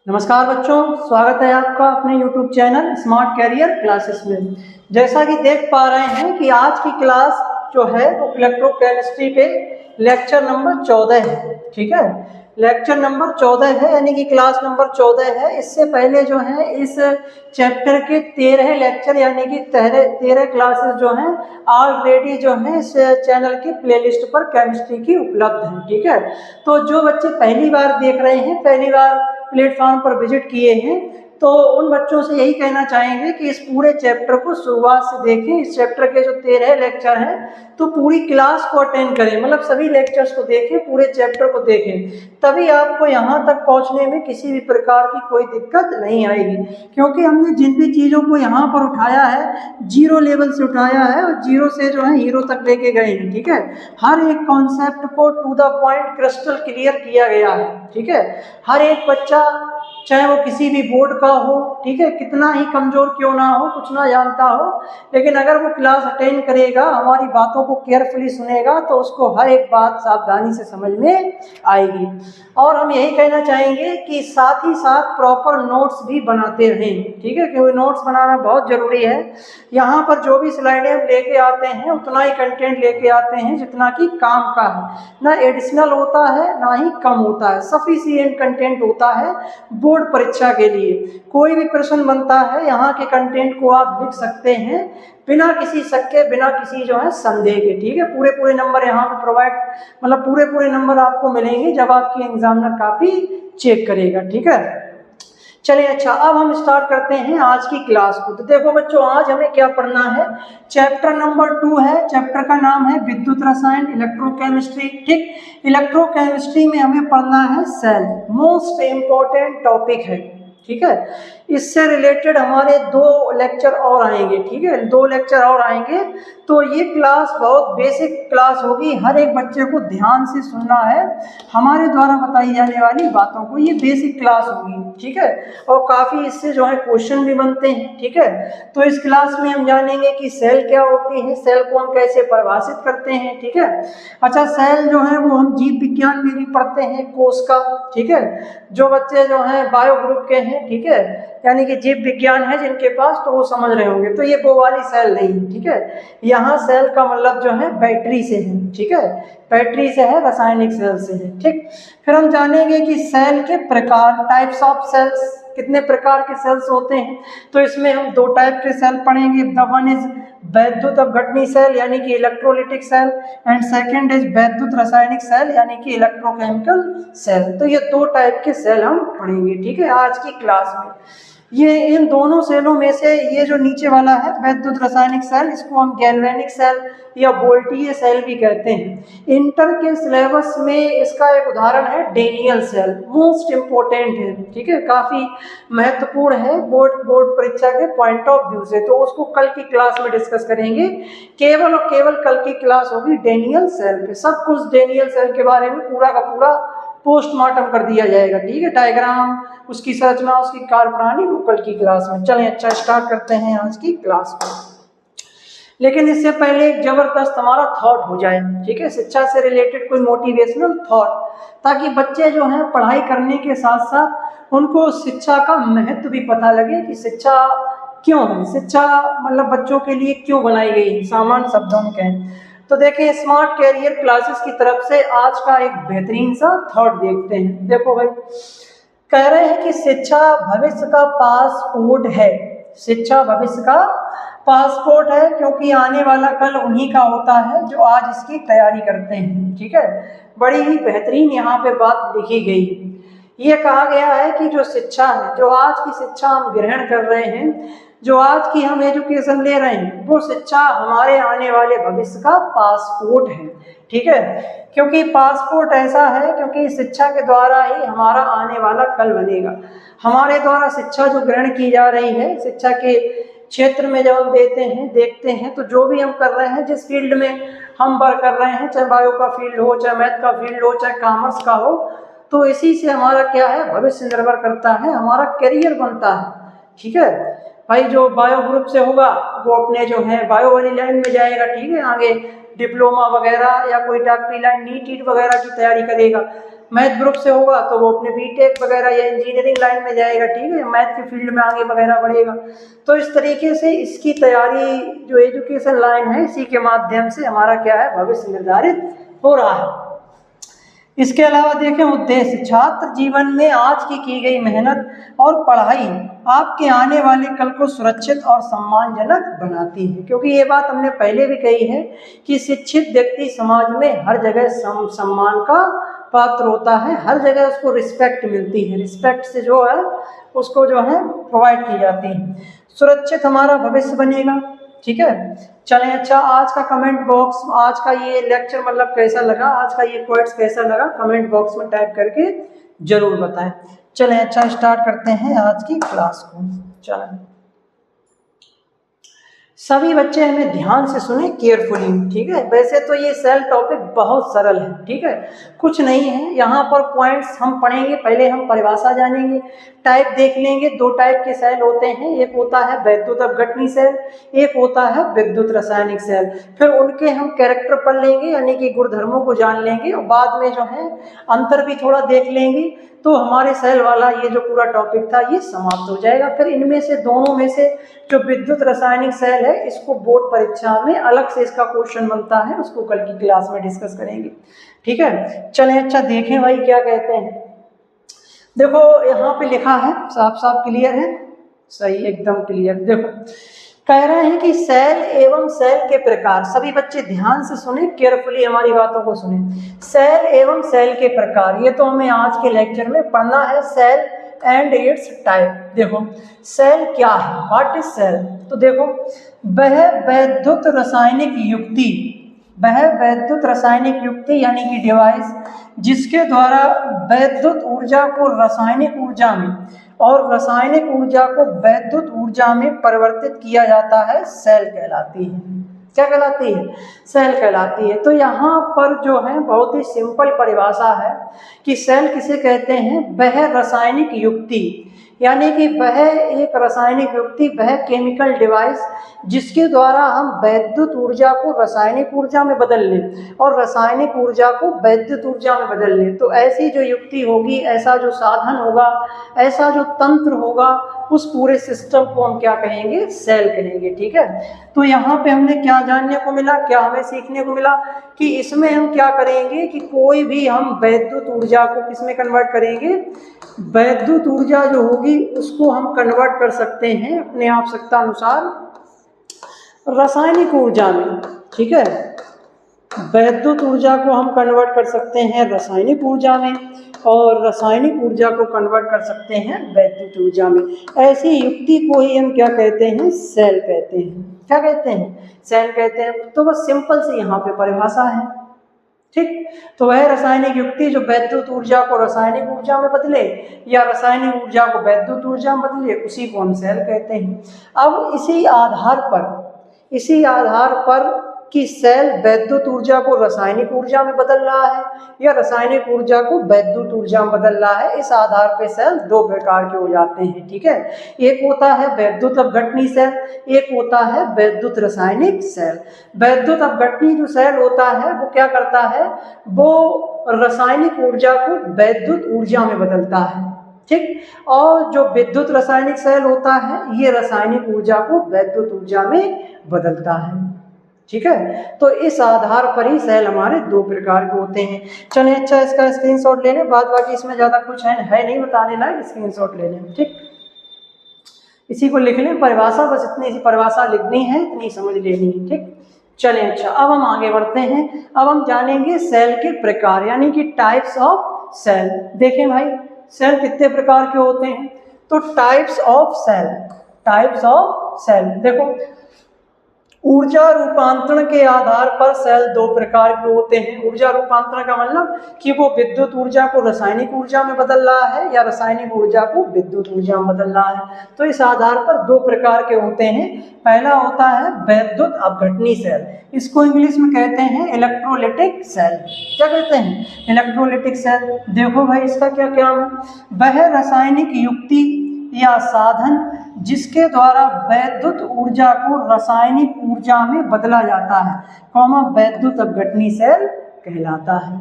नमस्कार बच्चों, स्वागत है आपका अपने YouTube channel smart career classes में। जैसा कि देख पा रहे हैं कि आज की क्लास जो है वो इलेक्ट्रोकेमिस्ट्री के लेक्चर नंबर 14 है। ठीक है, लेक्चर नंबर 14 है, यानी कि क्लास नंबर 14 है। इससे पहले जो है इस चैप्टर के 13 लेक्चर यानी कि 13 क्लासेस जो हैं ऑलरेडी जो है इस चैनल की प्लेलिस्ट पर केमिस्ट्री की उपलब्ध है। ठीक है, तो जो बच्चे पहली बार देख रहे हैं, पहली बार प्लेटफॉर्म पर विजिट किए हैं, तो उन बच्चों से यही कहना चाहेंगे कि इस पूरे चैप्टर को शुरुआत से देखें। इस चैप्टर के जो 13 लेक्चर हैं तो पूरी क्लास को अटेंड करें, मतलब सभी लेक्चर्स को देखें, पूरे चैप्टर को देखें, तभी आपको यहाँ तक पहुँचने में किसी भी प्रकार की कोई दिक्कत नहीं आएगी। क्योंकि हमने जिन भी चीज़ों को यहाँ पर उठाया है जीरो लेवल से उठाया है और जीरो से जो है हीरो तक लेके गए हैं। ठीक है, हर एक कॉन्सेप्ट को to the point crystal clear किया गया है। ठीक है, हर एक बच्चा चाहे वो किसी भी बोर्ड का हो, ठीक है, कितना ही कमजोर क्यों ना हो, कुछ ना जानता हो, लेकिन अगर वो क्लास अटेंड करेगा, हमारी बातों को केयरफुली सुनेगा, तो उसको हर एक बात सावधानी से समझ में आएगी। और हम यही कहना चाहेंगे कि साथ ही साथ प्रॉपर नोट्स भी बनाते रहें। ठीक है, क्योंकि नोट्स बनाना बहुत ज़रूरी है। यहाँ पर जो भी स्लाइडें हम लेके आते हैं उतना ही कंटेंट लेके आते हैं जितना कि काम का है, ना एडिशनल होता है ना ही कम होता है, सफिशिएंट कंटेंट होता है। बोर्ड परीक्षा के लिए कोई भी प्रश्न बनता है, यहाँ के कंटेंट को आप लिख सकते हैं बिना किसी शक के, बिना किसी जो है संदेह के। ठीक है, पूरे नंबर यहाँ पे प्रोवाइड, मतलब पूरे नंबर आपको मिलेंगे जब आपकी एग्जामिनर कापी चेक करेगा। ठीक है, चलिए अच्छा, अब हम स्टार्ट करते हैं आज की क्लास को। तो देखो बच्चों, आज हमें क्या पढ़ना है, चैप्टर नंबर 2 है। चैप्टर का नाम है विद्युत रसायन, इलेक्ट्रोकेमिस्ट्री। ठीक, इलेक्ट्रोकेमिस्ट्री में हमें पढ़ना है सेल, मोस्ट इंपॉर्टेंट टॉपिक है। ठीक है, इससे रिलेटेड हमारे 2 लेक्चर और आएंगे। ठीक है, 2 लेक्चर और आएंगे, तो ये क्लास बहुत बेसिक क्लास होगी। हर एक बच्चे को ध्यान से सुनना है, हमारे द्वारा बताई जाने वाली बातों को। ये बेसिक क्लास होगी। ठीक है, और काफ़ी इससे जो है क्वेश्चन भी बनते हैं। ठीक है, तो इस क्लास में हम जानेंगे कि सेल क्या होती है, सेल को हम कैसे परिभाषित करते हैं। ठीक है, अच्छा, सेल जो है वो हम जीव विज्ञान में भी पढ़ते हैं, कोश का। ठीक है, जो बच्चे जो हैं बायो ग्रुप के हैं, ठीक है, यानी कि जीव विज्ञान है जिनके पास, तो वो समझ रहे होंगे। तो ये वो वाली सेल नहीं है। ठीक है, यहाँ सेल का मतलब जो है बैटरी से है। ठीक है, बैटरी से है, रासायनिक सेल से है। ठीक, फिर हम जानेंगे कि सेल के प्रकार, टाइप्स ऑफ सेल्स, कितने प्रकार के सेल्स होते हैं। तो इसमें हम 2 टाइप के सेल पढ़ेंगे। द वन इज वैद्युत अपघटनी सेल यानी कि electrolytic cell, and second is वैद्युत रासायनिक सेल यानी कि इलेक्ट्रोकेमिकल सेल। तो ये 2 टाइप के सेल हम पढ़ेंगे। ठीक है, आज की क्लास में ये इन दोनों सेलों में से ये जो नीचे वाला है वैद्युत रासायनिक सेल, इसको हम गैल्वेनिक सेल या वोल्टीय सेल भी कहते हैं। इंटर के सिलेबस में इसका एक उदाहरण है डेनियल सेल, मोस्ट इम्पोर्टेंट है। ठीक है, काफ़ी महत्वपूर्ण है बोर्ड परीक्षा के पॉइंट ऑफ व्यू से, तो उसको कल की क्लास में डिस्कस करेंगे। केवल और केवल कल की क्लास होगी डेनियल सेल पे। सब कुछ डेनियल सेल के बारे में पूरा का पूरा पोस्टमार्टम कर दिया जाएगा। ठीक है, डायग्राम, उसकी संरचना, उसकी कार्यप्रणाली, वो कल की क्लास में। चलें अच्छा, स्टार्ट करते हैं आज की क्लास को। लेकिन इससे पहले एक जबरदस्त हमारा थॉट हो जाए। ठीक है, शिक्षा से रिलेटेड कोई मोटिवेशनल थॉट, ताकि बच्चे जो हैं पढ़ाई करने के साथ साथ उनको शिक्षा का महत्व भी पता लगे कि शिक्षा क्यों है, शिक्षा मतलब बच्चों के लिए क्यों बनाई गई, सामान्य शब्दों में कहें तो देखें, स्मार्ट कैरियर क्लासेस की तरफ से आज का एक बेहतरीन सा थॉट देखते हैं। देखो भाई, कह रहे हैं कि शिक्षा भविष्य का पासपोर्ट है। शिक्षा भविष्य का पासपोर्ट है, क्योंकि आने वाला कल उन्हीं का होता है जो आज इसकी तैयारी करते हैं। ठीक है, बड़ी ही बेहतरीन यहाँ पे बात लिखी गई। ये कहा गया है कि जो शिक्षा है, जो आज की शिक्षा हम ग्रहण कर रहे हैं, जो आज की हम एजुकेशन ले रहे हैं, वो शिक्षा हमारे आने वाले भविष्य का पासपोर्ट है। ठीक है, क्योंकि पासपोर्ट ऐसा है क्योंकि शिक्षा के द्वारा ही हमारा आने वाला कल बनेगा। हमारे द्वारा शिक्षा जो ग्रहण की जा रही है, शिक्षा के क्षेत्र में जब हम देते हैं, देखते हैं, तो जो भी हम कर रहे हैं, जिस फील्ड में हम वर्क कर रहे हैं, चाहे बायो का फील्ड हो, चाहे मैथ का फील्ड हो, चाहे कॉमर्स का हो, तो इसी से हमारा क्या है, भविष्य निर्भर करता है, हमारा करियर बनता है। ठीक है भाई, जो बायो ग्रुप से होगा वो अपने जो है बायो वाली लाइन में जाएगा। ठीक है, आगे डिप्लोमा वगैरह या कोई डॉक्टरी लाइन, नीट वगैरह की तैयारी करेगा। मैथ ग्रुप से होगा तो वो अपने बीटेक वगैरह या इंजीनियरिंग लाइन में जाएगा, ठीक है, मैथ के फील्ड में आगे वगैरह बढ़ेगा। तो इस तरीके से इसकी तैयारी जो एजुकेशन लाइन है इसी के माध्यम से हमारा क्या है, भविष्य निर्धारित हो रहा है। इसके अलावा देखें उद्देश्य, छात्र जीवन में आज की गई मेहनत और पढ़ाई आपके आने वाले कल को सुरक्षित और सम्मानजनक बनाती है। क्योंकि ये बात हमने पहले भी कही है कि शिक्षित व्यक्ति समाज में हर जगह सम्मान का पात्र होता है, हर जगह उसको रिस्पेक्ट मिलती है, रिस्पेक्ट से जो है उसको जो है प्रोवाइड की जाती है, सुरक्षित हमारा भविष्य बनेगा, ठीक है। चलें, अच्छा आज का कमेंट बॉक्स, आज का ये लेक्चर मतलब कैसा लगा, आज का ये क्वेश्चन कैसा लगा, कमेंट बॉक्स में टाइप करके जरूर बताएं। चलें, अच्छा स्टार्ट करते हैं आज की क्लास को। चलें, सभी बच्चे हमें ध्यान से सुने केयरफुली, ठीक है। वैसे तो ये सेल टॉपिक बहुत सरल है, ठीक है, कुछ नहीं है, यहाँ पर पॉइंट्स हम पढ़ेंगे। पहले हम परिभाषा जानेंगे, टाइप देख लेंगे। दो टाइप के सेल होते हैं, एक होता है वैद्युत अपघटनी सेल, एक होता है विद्युत रासायनिक सेल। फिर उनके हम कैरेक्टर पढ़ लेंगे, यानी कि गुणधर्मों को जान लेंगे, और बाद में जो है अंतर भी थोड़ा देख लेंगे, तो हमारे सेल वाला ये जो पूरा टॉपिक था ये समाप्त हो जाएगा। फिर इनमें से दोनों में से जो विद्युत रासायनिक सेल है, इसको बोर्ड परीक्षा में अलग से इसका क्वेश्चन बनता है, उसको कल की क्लास में डिस्कस करेंगे, ठीक है। चलें, अच्छा देखें भाई क्या कहते हैं। देखो यहाँ पे लिखा है, साफ साफ क्लियर है, सही एकदम क्लियर। देखो कह रहे हैं कि सेल एवं सेल के प्रकार, सभी बच्चे ध्यान से सुने, केयरफुली हमारी बातों को सुने। सेल एवं सेल के प्रकार, ये तो हमें आज के लेक्चर में पढ़ना है, सेल एंड इट्स टाइप। देखो सेल क्या है, व्हाट इज सेल। तो देखो वह वैद्युत रासायनिक युक्ति, वह वैद्युत रासायनिक युक्ति यानी कि डिवाइस जिसके द्वारा वैद्युत ऊर्जा को रासायनिक ऊर्जा में और रासायनिक ऊर्जा को वैद्युत ऊर्जा में परिवर्तित किया जाता है, सेल कहलाती है। क्या कहलाती है, सेल कहलाती है। तो यहाँ पर जो है बहुत ही सिंपल परिभाषा है कि सेल किसे कहते हैं, वह रासायनिक युक्ति, यानी कि वह एक रासायनिक युक्ति, वह केमिकल डिवाइस जिसके द्वारा हम वैद्युत ऊर्जा को रासायनिक ऊर्जा में बदल लें और रासायनिक ऊर्जा को वैद्युत ऊर्जा में बदल लें। तो ऐसी जो युक्ति होगी, ऐसा जो साधन होगा, ऐसा जो तंत्र होगा, उस पूरे सिस्टम को हम क्या कहेंगे, सेल कहेंगे, ठीक है। तो यहाँ पे हमने क्या जानने को मिला, क्या हमें सीखने को मिला कि इसमें हम क्या करेंगे कि कोई भी हम वैद्युत ऊर्जा को किसमें कन्वर्ट करेंगे, वैद्युत ऊर्जा जो होगी उसको हम कन्वर्ट कर सकते हैं अपने आवश्यकता अनुसार रासायनिक ऊर्जा में, ठीक है। वैद्युत ऊर्जा को हम कन्वर्ट कर सकते हैं रासायनिक ऊर्जा में और रासायनिक ऊर्जा को कन्वर्ट कर सकते हैं वैद्युत ऊर्जा में। ऐसी युक्ति को ही हम क्या कहते हैं, सेल कहते हैं। क्या कहते हैं, सेल कहते हैं। तो बस सिंपल से यहाँ पे परिभाषा है, ठीक। तो वह रासायनिक युक्ति जो वैद्युत ऊर्जा को रासायनिक ऊर्जा में बदले या रासायनिक ऊर्जा को वैद्युत ऊर्जा में बदले, उसी को हम सेल कहते हैं। अब इसी आधार पर कि सेल वैद्युत ऊर्जा को रासायनिक ऊर्जा में बदल रहा है या रासायनिक ऊर्जा को वैद्युत ऊर्जा में बदल रहा है, इस आधार पे सेल दो प्रकार के हो जाते हैं, ठीक है। एक होता है वैद्युत अपघटनी सेल, एक होता है वैद्युत रासायनिक सेल। वैद्युत अपघटनी जो सेल होता है वो क्या करता है, वो रासायनिक ऊर्जा को वैद्युत ऊर्जा में बदलता है, ठीक। और जो विद्युत रासायनिक सेल होता है ये रासायनिक ऊर्जा को वैद्युत ऊर्जा में बदलता है, ठीक है। तो इस आधार पर ही सेल हमारे दो प्रकार के होते हैं। चलें, अच्छा इसका स्क्रीनशॉट ले लें, बाद बाकी इसमें ज़्यादा कुछ है नहीं बताने लायक, स्क्रीनशॉट ले लें, ठीक। इसी को लिख लें, परिभाषा बस इतनी सी परिभाषा लिखनी है, इतनी समझ लेनी है, ठीक। चलें, अच्छा अब हम आगे बढ़ते हैं। अब हम जानेंगे सेल के प्रकार, यानी कि टाइप्स ऑफ सेल। देखें भाई सेल कितने प्रकार के होते हैं, तो टाइप्स ऑफ सेल, देखो ऊर्जा रूपांतरण के आधार पर सेल दो प्रकार के होते हैं। ऊर्जा रूपांतरण का मतलब कि वो विद्युत ऊर्जा को रासायनिक ऊर्जा में बदल रहा है या रासायनिक ऊर्जा को विद्युत ऊर्जा में बदल रहा है। तो इस आधार पर दो प्रकार के होते हैं। पहला होता है वैद्युत अपघटनी सेल, इसको इंग्लिश में कहते हैं इलेक्ट्रोलिटिक सेल। क्या कहते हैं, इलेक्ट्रोलिटिक सेल। देखो भाई इसका क्या काम है, वह रासायनिक युक्ति या साधन जिसके द्वारा वैद्युत ऊर्जा को रासायनिक ऊर्जा में बदला जाता है, वैद्युत अपघटनी सेल कहलाता है।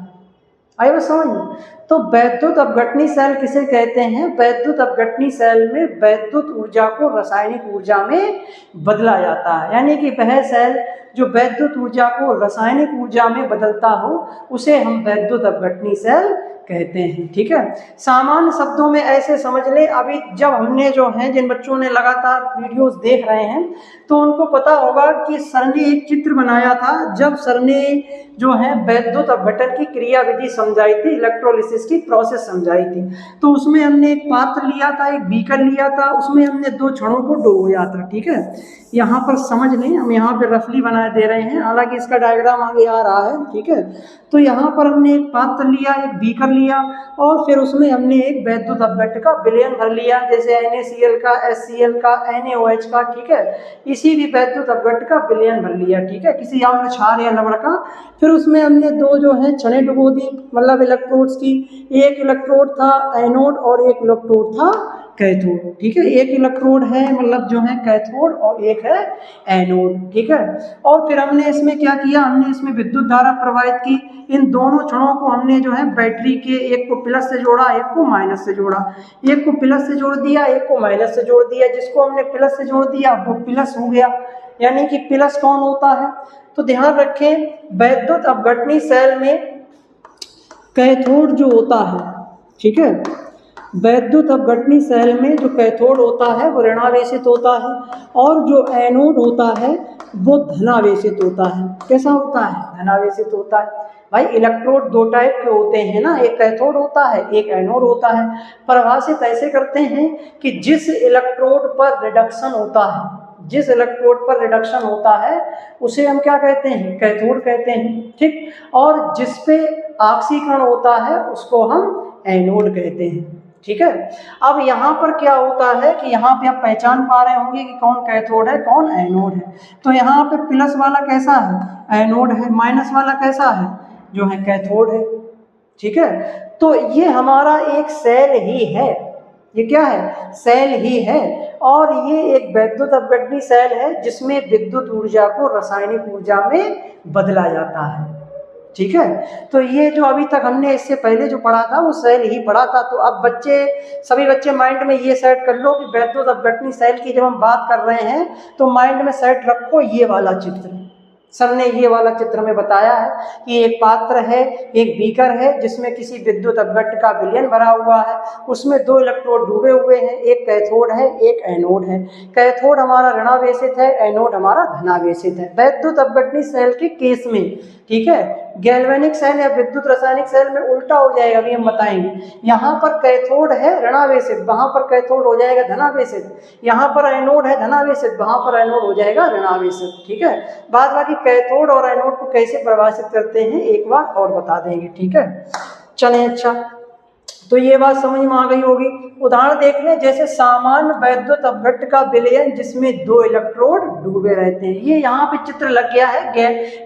आई बस समझ में। तो वैद्युत अपघटनी सेल किसे कहते हैं? वैद्युत अपघटनी सेल में वैद्युत ऊर्जा को रासायनिक ऊर्जा में बदला जाता है, यानी कि वह सेल जो वैद्युत ऊर्जा को रासायनिक ऊर्जा में बदलता हो उसे हम वैद्युत अपघटनी सेल कहते हैं। ठीक है, सामान्य शब्दों में ऐसे समझ लें, अभी जब हमने जो है जिन बच्चों ने लगातार वीडियोस देख रहे हैं तो उनको पता होगा कि सर ने एक चित्र बनाया था, जब सर ने जो है वैद्युत अपघटन की क्रिया विधि समझाई थी, इलेक्ट्रोलिसिस की प्रोसेस समझाई थी। तो उसमें हमने एक पात्र लिया था, एक बीकर लिया था, उसमें हमने 2 छड़ों को डुबोया था। ठीक है, यहाँ पर समझ लें, हम यहाँ पे रफली बना दे रहे हैं, हालांकि इसका डायग्राम आगे आ रहा है। ठीक है, तो यहाँ पर हमने एक पात्र लिया, एक बीकर लिया और फिर उसमें हमने एक वैद्युत अपघट्य का विलयन भर लिया, जैसे NaCl का, HCl का, NaOH का। ठीक है, इसी भी वैद्युत अपघट्य का विलयन भर लिया। ठीक है, किसी आम्ल क्षार या लवण का। फिर उसमें हमने 2 जो है छड़ें डुबो दी, मतलब इलेक्ट्रोड्स की। एक इलेक्ट्रोड था एनोड और एक इलेक्ट्रोड था कैथोड। ठीक है, एक इलेक्ट्रोड है मतलब जो है कैथोड और एक है एनोड। ठीक है, और फिर हमने इसमें क्या किया, हमने इसमें विद्युत धारा प्रवाहित की। इन दोनों छड़ों को हमने जो है बैटरी के एक को प्लस से जोड़ा, एक को माइनस से जोड़ा। एक को प्लस से जोड़ दिया, एक को माइनस से जोड़ दिया। जिसको हमने प्लस से जोड़ दिया वो प्लस हो गया, यानी कि प्लस कौन होता है? तो ध्यान रखें, वैद्युत अपघटनी सेल में कैथोड जो होता है, ठीक है, वैद्युत अपघटनी सेल में जो कैथोड होता है वो ऋणावेशित होता है और जो एनोड होता है वो धनावेशित होता है। कैसा होता है? धनावेशित होता है। भाई इलेक्ट्रोड 2 टाइप के होते हैं ना, एक कैथोड होता है, एक एनोड होता है। परिभाषित ऐसे करते हैं कि जिस इलेक्ट्रोड पर रिडक्शन होता है, जिस इलेक्ट्रोड पर रिडक्शन होता है उसे हम क्या कहते हैं? कैथोड कहते हैं। ठीक, और जिस पे ऑक्सीकरण होता है उसको हम एनोड कहते हैं। ठीक है, अब यहाँ पर क्या होता है कि यहाँ पे आप पहचान पा रहे होंगे कि कौन कैथोड है, कौन एनोड है। तो यहाँ पे प्लस वाला कैसा है? एनोड है। माइनस वाला कैसा है? जो है कैथोड है। ठीक है, तो ये हमारा एक सेल ही है। ये क्या है? सेल ही है। और ये एक वैद्युत अपघटनी सेल है जिसमें विद्युत ऊर्जा को रासायनिक ऊर्जा में बदला जाता है। ठीक है, तो ये जो अभी तक हमने इससे पहले जो पढ़ा था वो सेल ही पढ़ा था। तो अब सभी बच्चे माइंड में ये सेट कर लो कि वैद्युत अपघटनी सेल की जब हम बात कर रहे हैं तो माइंड में सेट रखो ये वाला चित्र। सर ने ये वाला चित्र में बताया है कि एक पात्र है, एक बीकर है जिसमें किसी विद्युत अपघट्य का विलयन भरा हुआ है, उसमें 2 इलेक्ट्रोड डूबे हुए हैं, एक कैथोड है, एक एनोड है। कैथोड हमारा ऋणावेशित है, एनोड हमारा धनावेशित है। वैद्युत अपघटनी सेल के केस में, ठीक है, गैल्वेनिक सेल या विद्युत रासायनिक सेल में उल्टा हो जाएगा, अभी हम बताएंगे। यहाँ पर कैथोड है ऋणावेशित, वहां पर कैथोड हो जाएगा धनावेशित। यहाँ पर एनोड है धनावेशित, वहां पर एनोड हो जाएगा ऋणावेशित। ठीक है, बाद बाकी कैथोड और एनोड को कैसे परिभाषित करते हैं एक बार और बता देंगे। ठीक है, चलें, अच्छा, तो ये बात समझ में आ गई होगी। उदाहरण देख लें, जैसे सामान्य वैद्युत अपघट्य का विलयन जिसमें 2 इलेक्ट्रोड डूबे रहते हैं। ये यहाँ पे चित्र लग गया है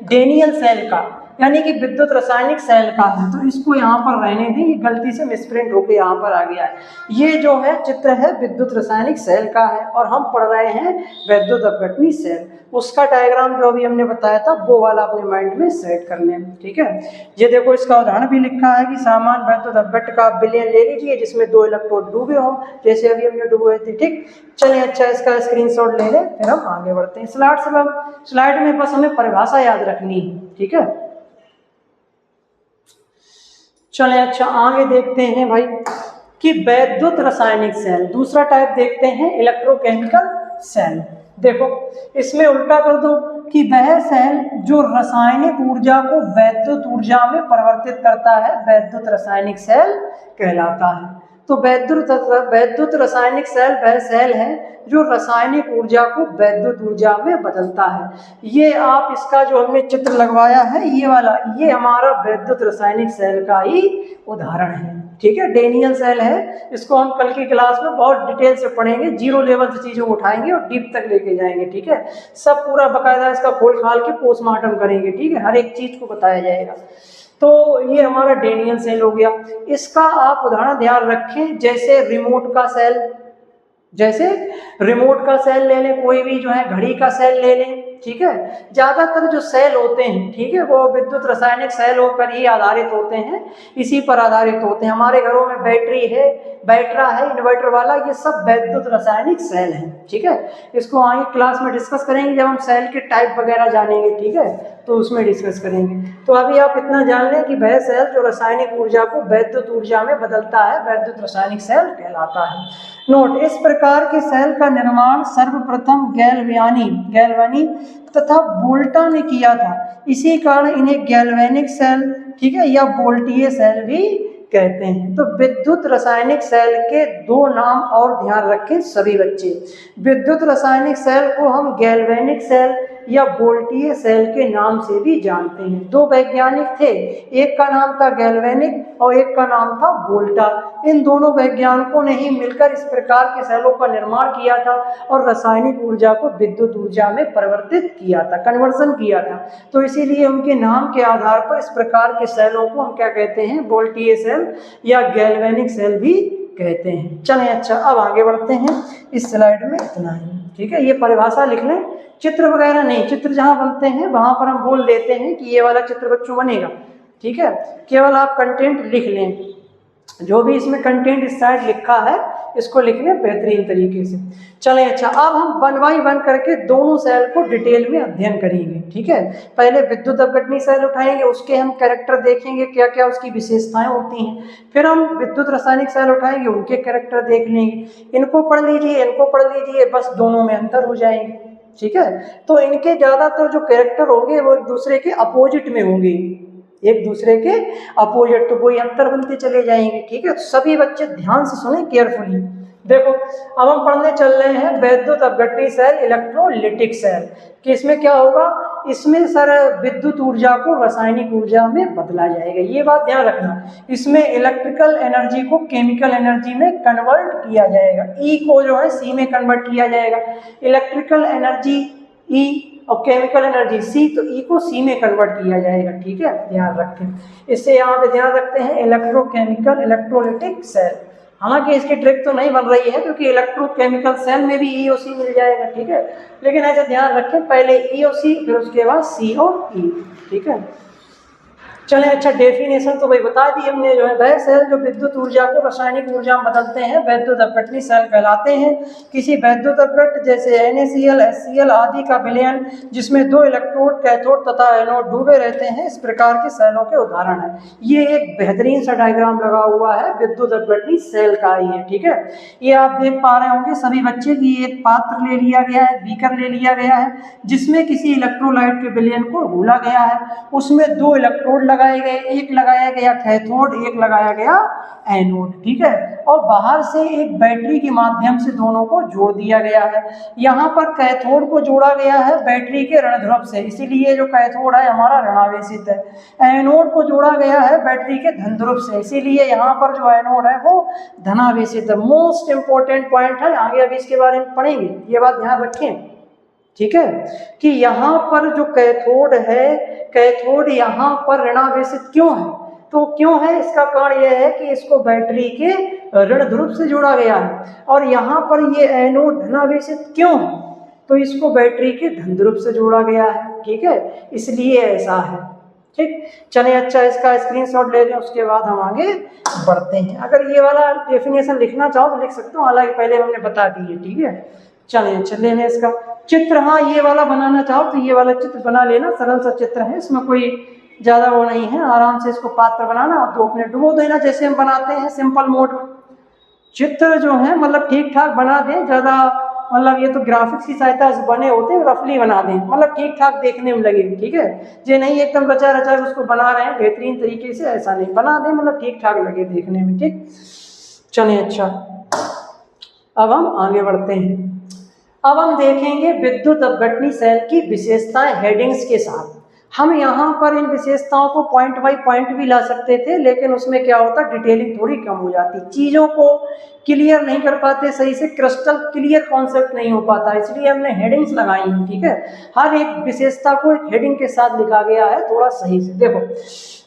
डेनियल सेल का, यानी कि विद्युत रासायनिक सेल का है। तो इसको यहाँ पर रहने दें, ये गलती से मिसप्रिंट होकर यहाँ पर आ गया है। ये जो है चित्र है विद्युत रासायनिक सेल का है और हम पढ़ रहे हैं वैद्युत अपघटनी सेल। उसका डायग्राम जो अभी हमने बताया था वो वाला अपने माइंड में सेट कर लें। ठीक है, ये देखो इसका उदाहरण भी लिखा है कि सामान्य वैद्युत अपघट्य का विलयन ले लीजिए जिसमें 2 इलेक्ट्रोड डूबे हों, जैसे अभी हमने डूबे थे। ठीक, चलिए, अच्छा, इसका स्क्रीनशॉट ले लें, फिर हम आगे बढ़ते हैं। स्लाइड में बस हमें परिभाषा याद रखनी है। ठीक है, चलें, अच्छा, आगे देखते हैं भाई कि वैद्युत रासायनिक सेल। दूसरा टाइप देखते हैं इलेक्ट्रोकेमिकल सेल। देखो इसमें उल्टा कर दो कि वह सेल जो रासायनिक ऊर्जा को वैद्युत ऊर्जा में परिवर्तित करता है वैद्युत रासायनिक सेल कहलाता है। तो वैद्युत रासायनिक सेल वह सेल है जो रासायनिक ऊर्जा को वैद्युत ऊर्जा में बदलता है। ये आप इसका जो हमने चित्र लगवाया है ये वाला, ये हमारा वैद्युत रासायनिक सेल का ही उदाहरण है। ठीक है, डेनियल सेल है। इसको हम कल की क्लास में बहुत डिटेल से पढ़ेंगे, 0 लेवल से चीज़ों को उठाएंगे और डीप तक लेके जाएंगे। ठीक है, सब पूरा बकायदा इसका खोल खाल के पोस्टमार्टम करेंगे। ठीक है, हर एक चीज़ को बताया जाएगा। तो ये हमारा डेनियल सेल हो गया। इसका आप उदाहरण ध्यान रखें, जैसे रिमोट का सेल, जैसे रिमोट का सेल ले लें, कोई भी जो है घड़ी का सेल ले लें, ठीक है। ज़्यादातर जो सेल होते हैं, ठीक है, वो विद्युत रासायनिक सेलों पर ही आधारित होते हैं, इसी पर आधारित होते हैं। हमारे घरों में बैटरी है, बैटरा है, इन्वर्टर वाला, ये सब विद्युत रासायनिक सेल हैं, ठीक है। इसको आगे क्लास में डिस्कस करेंगे जब हम सेल के टाइप वगैरह जानेंगे, ठीक है, तो उसमें डिस्कस करेंगे। तो अभी आप इतना जान लें कि वह सेल जो रासायनिक ऊर्जा को विद्युत ऊर्जा में बदलता है, विद्युत रासायनिक सेल कहलाता है। नोट, इस प्रकार के सेल का निर्माण सर्वप्रथम गैल्वानी तथा वोल्टा ने किया था। इसी कारण इन्हें गैल्वेनिक सेल, ठीक है, या वोल्टीय सेल भी कहते हैं। तो विद्युत रासायनिक सेल के दो नाम और ध्यान रखें सभी बच्चे। विद्युत रासायनिक सेल को हम गैल्वेनिक सेल या वोल्टीय सेल के नाम से भी जानते हैं। दो वैज्ञानिक थे, एक का नाम था गैल्वेनिक और एक का नाम था वोल्टा। इन दोनों वैज्ञानिकों ने ही मिलकर इस प्रकार के सेलों का निर्माण किया था और रासायनिक ऊर्जा को विद्युत ऊर्जा में परिवर्तित किया था, कन्वर्सन किया था। तो इसीलिए उनके नाम के आधार पर इस प्रकार के सेलों को हम क्या कहते हैं, वोल्टीय सेल या गैल्वेनिक सेल भी कहते हैं। चलें, अच्छा अब आगे बढ़ते हैं। इस स्लाइड में इतना ही, ठीक है। ये परिभाषा लिख लें, चित्र वगैरह नहीं, चित्र जहाँ बनते हैं वहाँ पर हम बोल देते हैं कि ये वाला चित्र बच्चों बनेगा, ठीक है। केवल आप कंटेंट लिख लें, जो भी इसमें कंटेंट इस साइड लिखा है इसको लिख लें बेहतरीन तरीके से। चलें, अच्छा अब हम 1 बाय 1 करके दोनों सेल को डिटेल में अध्ययन करेंगे, ठीक है। पहले विद्युत अपघटनी सेल उठाएंगे, उसके हम कैरेक्टर देखेंगे, क्या क्या उसकी विशेषताएं होती हैं। फिर हम विद्युत रासायनिक सेल उठाएंगे, उनके कैरेक्टर देख लेंगे। इनको पढ़ लीजिए, इनको पढ़ लीजिए, बस दोनों में अंतर हो जाएंगे, ठीक है। तो इनके ज़्यादातर जो कैरेक्टर होंगे वो एक दूसरे के अपोजिट में होंगे, एक दूसरे के अपोजिट, तो कोई अंतर बनते चले जाएंगे, ठीक है। तो सभी बच्चे ध्यान से सुने केयरफुली। देखो, अब हम पढ़ने चल रहे हैं विद्युत अपघटनी सेल, इलेक्ट्रोलिटिक सेल, कि इसमें क्या होगा, इसमें सर विद्युत ऊर्जा को रासायनिक ऊर्जा में बदला जाएगा। ये बात ध्यान रखना, इसमें इलेक्ट्रिकल एनर्जी को केमिकल एनर्जी में कन्वर्ट किया जाएगा। ई को जो है सी में कन्वर्ट किया जाएगा, इलेक्ट्रिकल एनर्जी ई और केमिकल एनर्जी सी, तो ई को सी में कन्वर्ट किया जाएगा, ठीक है, ध्यान रखें। इससे यहाँ पे ध्यान रखते हैं इलेक्ट्रोकेमिकल इलेक्ट्रोलिटिक सेल। हालांकि इसकी ट्रिक तो नहीं बन रही है क्योंकि इलेक्ट्रोकेमिकल सेल में भी ई और सी मिल जाएगा, ठीक है, लेकिन ऐसे ध्यान रखें पहले ई और सी, फिर उसके बाद सी और ई, ठीक है। चलें, अच्छा डेफिनेशन तो भाई बता दी हमने, जो है वह सेल जो विद्युत ऊर्जा को रासायनिक ऊर्जा में बदलते हैं विद्युत अपघटनी सेल कहलाते हैं। किसी विद्युत अपघट जैसे NaCl, HCl आदि का विलयन जिसमें दो इलेक्ट्रोड, कैथोड तथा एनोड डूबे रहते हैं, इस प्रकार के सेलों के उदाहरण है। ये एक बेहतरीन सा डायग्राम लगा हुआ है विद्युत अपघटनी सेल का ही है, ठीक है। ये आप देख पा रहे होंगे सभी बच्चे की, एक पात्र ले लिया गया है, बीकर ले लिया गया है, जिसमें किसी इलेक्ट्रोलाइट के विलयन को घोला गया है। उसमें दो इलेक्ट्रोड लगाए गए, एक लगाया गया कैथोड, एक लगाया गया एनोड, ठीक है, और बाहर से एक बैटरी के माध्यम से दोनों को जोड़ दिया गया है। यहाँ पर कैथोड को जोड़ा गया है बैटरी के ऋण ध्रुव से, इसीलिए जो कैथोड है हमारा ऋणावेशित है। एनोड को जोड़ा गया है बैटरी के धन ध्रुव से, इसीलिए यहाँ पर जो एनोड है वो धनावेशित है। मोस्ट इंपॉर्टेंट पॉइंट है, आगे अभी इसके बारे में पढ़ेंगे, ये बात ध्यान रखें, ठीक है, कि यहाँ पर जो कैथोड है, कैथोड यहाँ पर ऋणावेशित क्यों है, तो क्यों है, इसका कारण यह है कि इसको बैटरी के ऋण ध्रुव से जोड़ा गया है। और यहाँ पर ये एनोड धनावेशित क्यों है, तो इसको बैटरी के धन ध्रुव से जोड़ा गया है, ठीक है, इसलिए ऐसा है, ठीक। चलें, अच्छा इसका स्क्रीनशॉट ले लें, उसके बाद हम आगे बढ़ते हैं। अगर ये वाला डेफिनेशन लिखना चाहो तो लिख सकते हो, हालांकि पहले हमने बता दी है, ठीक है। चलें, चल लें इसका चित्र, हाँ ये वाला बनाना चाहो तो ये वाला चित्र बना लेना, सरल सा चित्र है, इसमें कोई ज़्यादा वो नहीं है, आराम से इसको पात्र बनाना और 2 मिनट डुबो देना, जैसे हम बनाते हैं सिंपल मोड में। चित्र जो है मतलब ठीक ठाक बना दें, ज़्यादा मतलब ये तो ग्राफिक्स की सहायता से बने होते हैं, रफली बना दें, मतलब ठीक ठाक देखने में लगे, ठीक है, ये नहीं एकदम रचा रचा उसको बना रहे हैं बेहतरीन तरीके से, ऐसा नहीं, बना दें मतलब ठीक ठाक लगे देखने में, ठीक। चलें, अच्छा अब हम आगे बढ़ते हैं। अब हम देखेंगे विद्युत अपघटनी सेल की विशेषताएं हेडिंग्स के साथ। हम यहाँ पर इन विशेषताओं को पॉइंट बाय पॉइंट भी ला सकते थे, लेकिन उसमें क्या होता, डिटेलिंग थोड़ी कम हो जाती, चीज़ों को क्लियर नहीं कर पाते सही से, क्रिस्टल क्लियर कॉन्सेप्ट नहीं हो पाता, इसलिए हमने हेडिंग्स लगाई हैं, ठीक है। हर एक विशेषता को एक हेडिंग के साथ लिखा गया है, थोड़ा सही से देखो।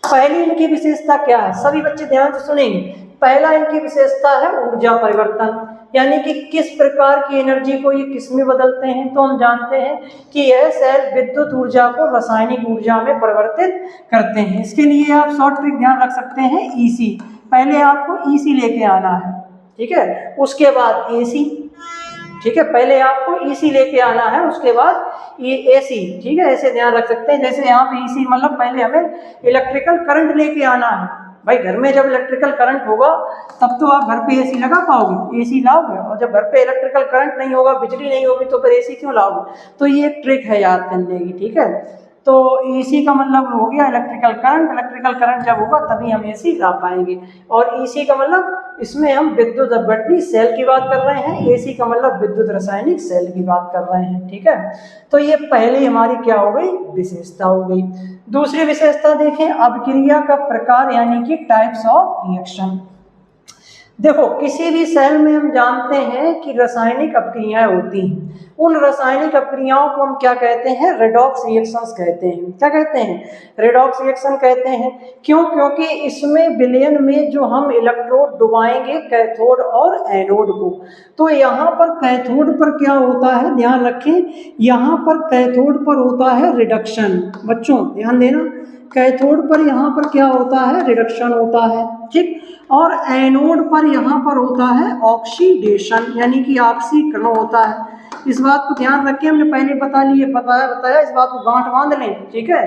पहली इनकी विशेषता क्या है, सभी बच्चे ध्यान से सुनेंगे। पहला इनकी विशेषता है ऊर्जा परिवर्तन, यानी कि किस प्रकार की एनर्जी को ये किस में बदलते हैं, तो हम जानते हैं कि यह सेल विद्युत ऊर्जा को रासायनिक ऊर्जा में परिवर्तित करते हैं। इसके लिए आप शॉर्ट ट्रिक ध्यान रख सकते हैं, ईसी। पहले आपको ईसी लेके आना है, ठीक है, उसके बाद एसी, ठीक है, पहले आपको ईसी लेके आना है, उसके बाद ये एसी, ठीक है, ऐसे ध्यान रख सकते हैं। जैसे यहाँ पे ईसी मतलब पहले हमें इलेक्ट्रिकल करंट लेके आना है। भाई घर में जब इलेक्ट्रिकल करंट होगा तब तो आप घर पे एसी लगा पाओगे, एसी लाओगे, और जब घर पे इलेक्ट्रिकल करंट नहीं होगा, बिजली नहीं होगी, तो फिर एसी क्यों लाओगे। तो ये एक ट्रिक है याद करने की, ठीक है। तो एसी का मतलब हो गया इलेक्ट्रिकल करंट, इलेक्ट्रिकल करंट जब होगा तभी हम एसी ला पाएंगे। और ईसी का मतलब इसमें हम विद्युत अपघटनी सेल की बात कर रहे हैं, एसी का मतलब विद्युत रासायनिक सेल की बात कर रहे हैं, ठीक है। तो ये पहले हमारी क्या हो गई, विशेषता हो गई। दूसरी विशेषता देखें, अपक्रिया का प्रकार यानी कि टाइप्स ऑफ रिएक्शन। देखो किसी भी सेल में हम जानते हैं कि रासायनिक अपक्रियाएं होती हैं। उन रासायनिक अपक्रियाओं को हम क्या कहते हैं, रेडॉक्स रिएक्शंस कहते हैं। क्या कहते हैं, रेडॉक्स रिएक्शन कहते हैं। क्यों, क्योंकि इसमें विलयन में जो हम इलेक्ट्रोड डुबाएंगे कैथोड और एनोड को, तो यहाँ पर कैथोड पर क्या होता है, ध्यान रखें, यहाँ पर कैथोड पर होता है रिडक्शन। बच्चों ध्यान देना, कैथोड पर यहाँ पर क्या होता है, रिडक्शन होता है, ठीक। और एनोड पर यहाँ पर होता है ऑक्सीडेशन, यानी कि ऑक्सीकरण होता है। इस बात को ध्यान रखें, हमने पहले बताया, इस बात को गांठ बांध लें, ठीक है,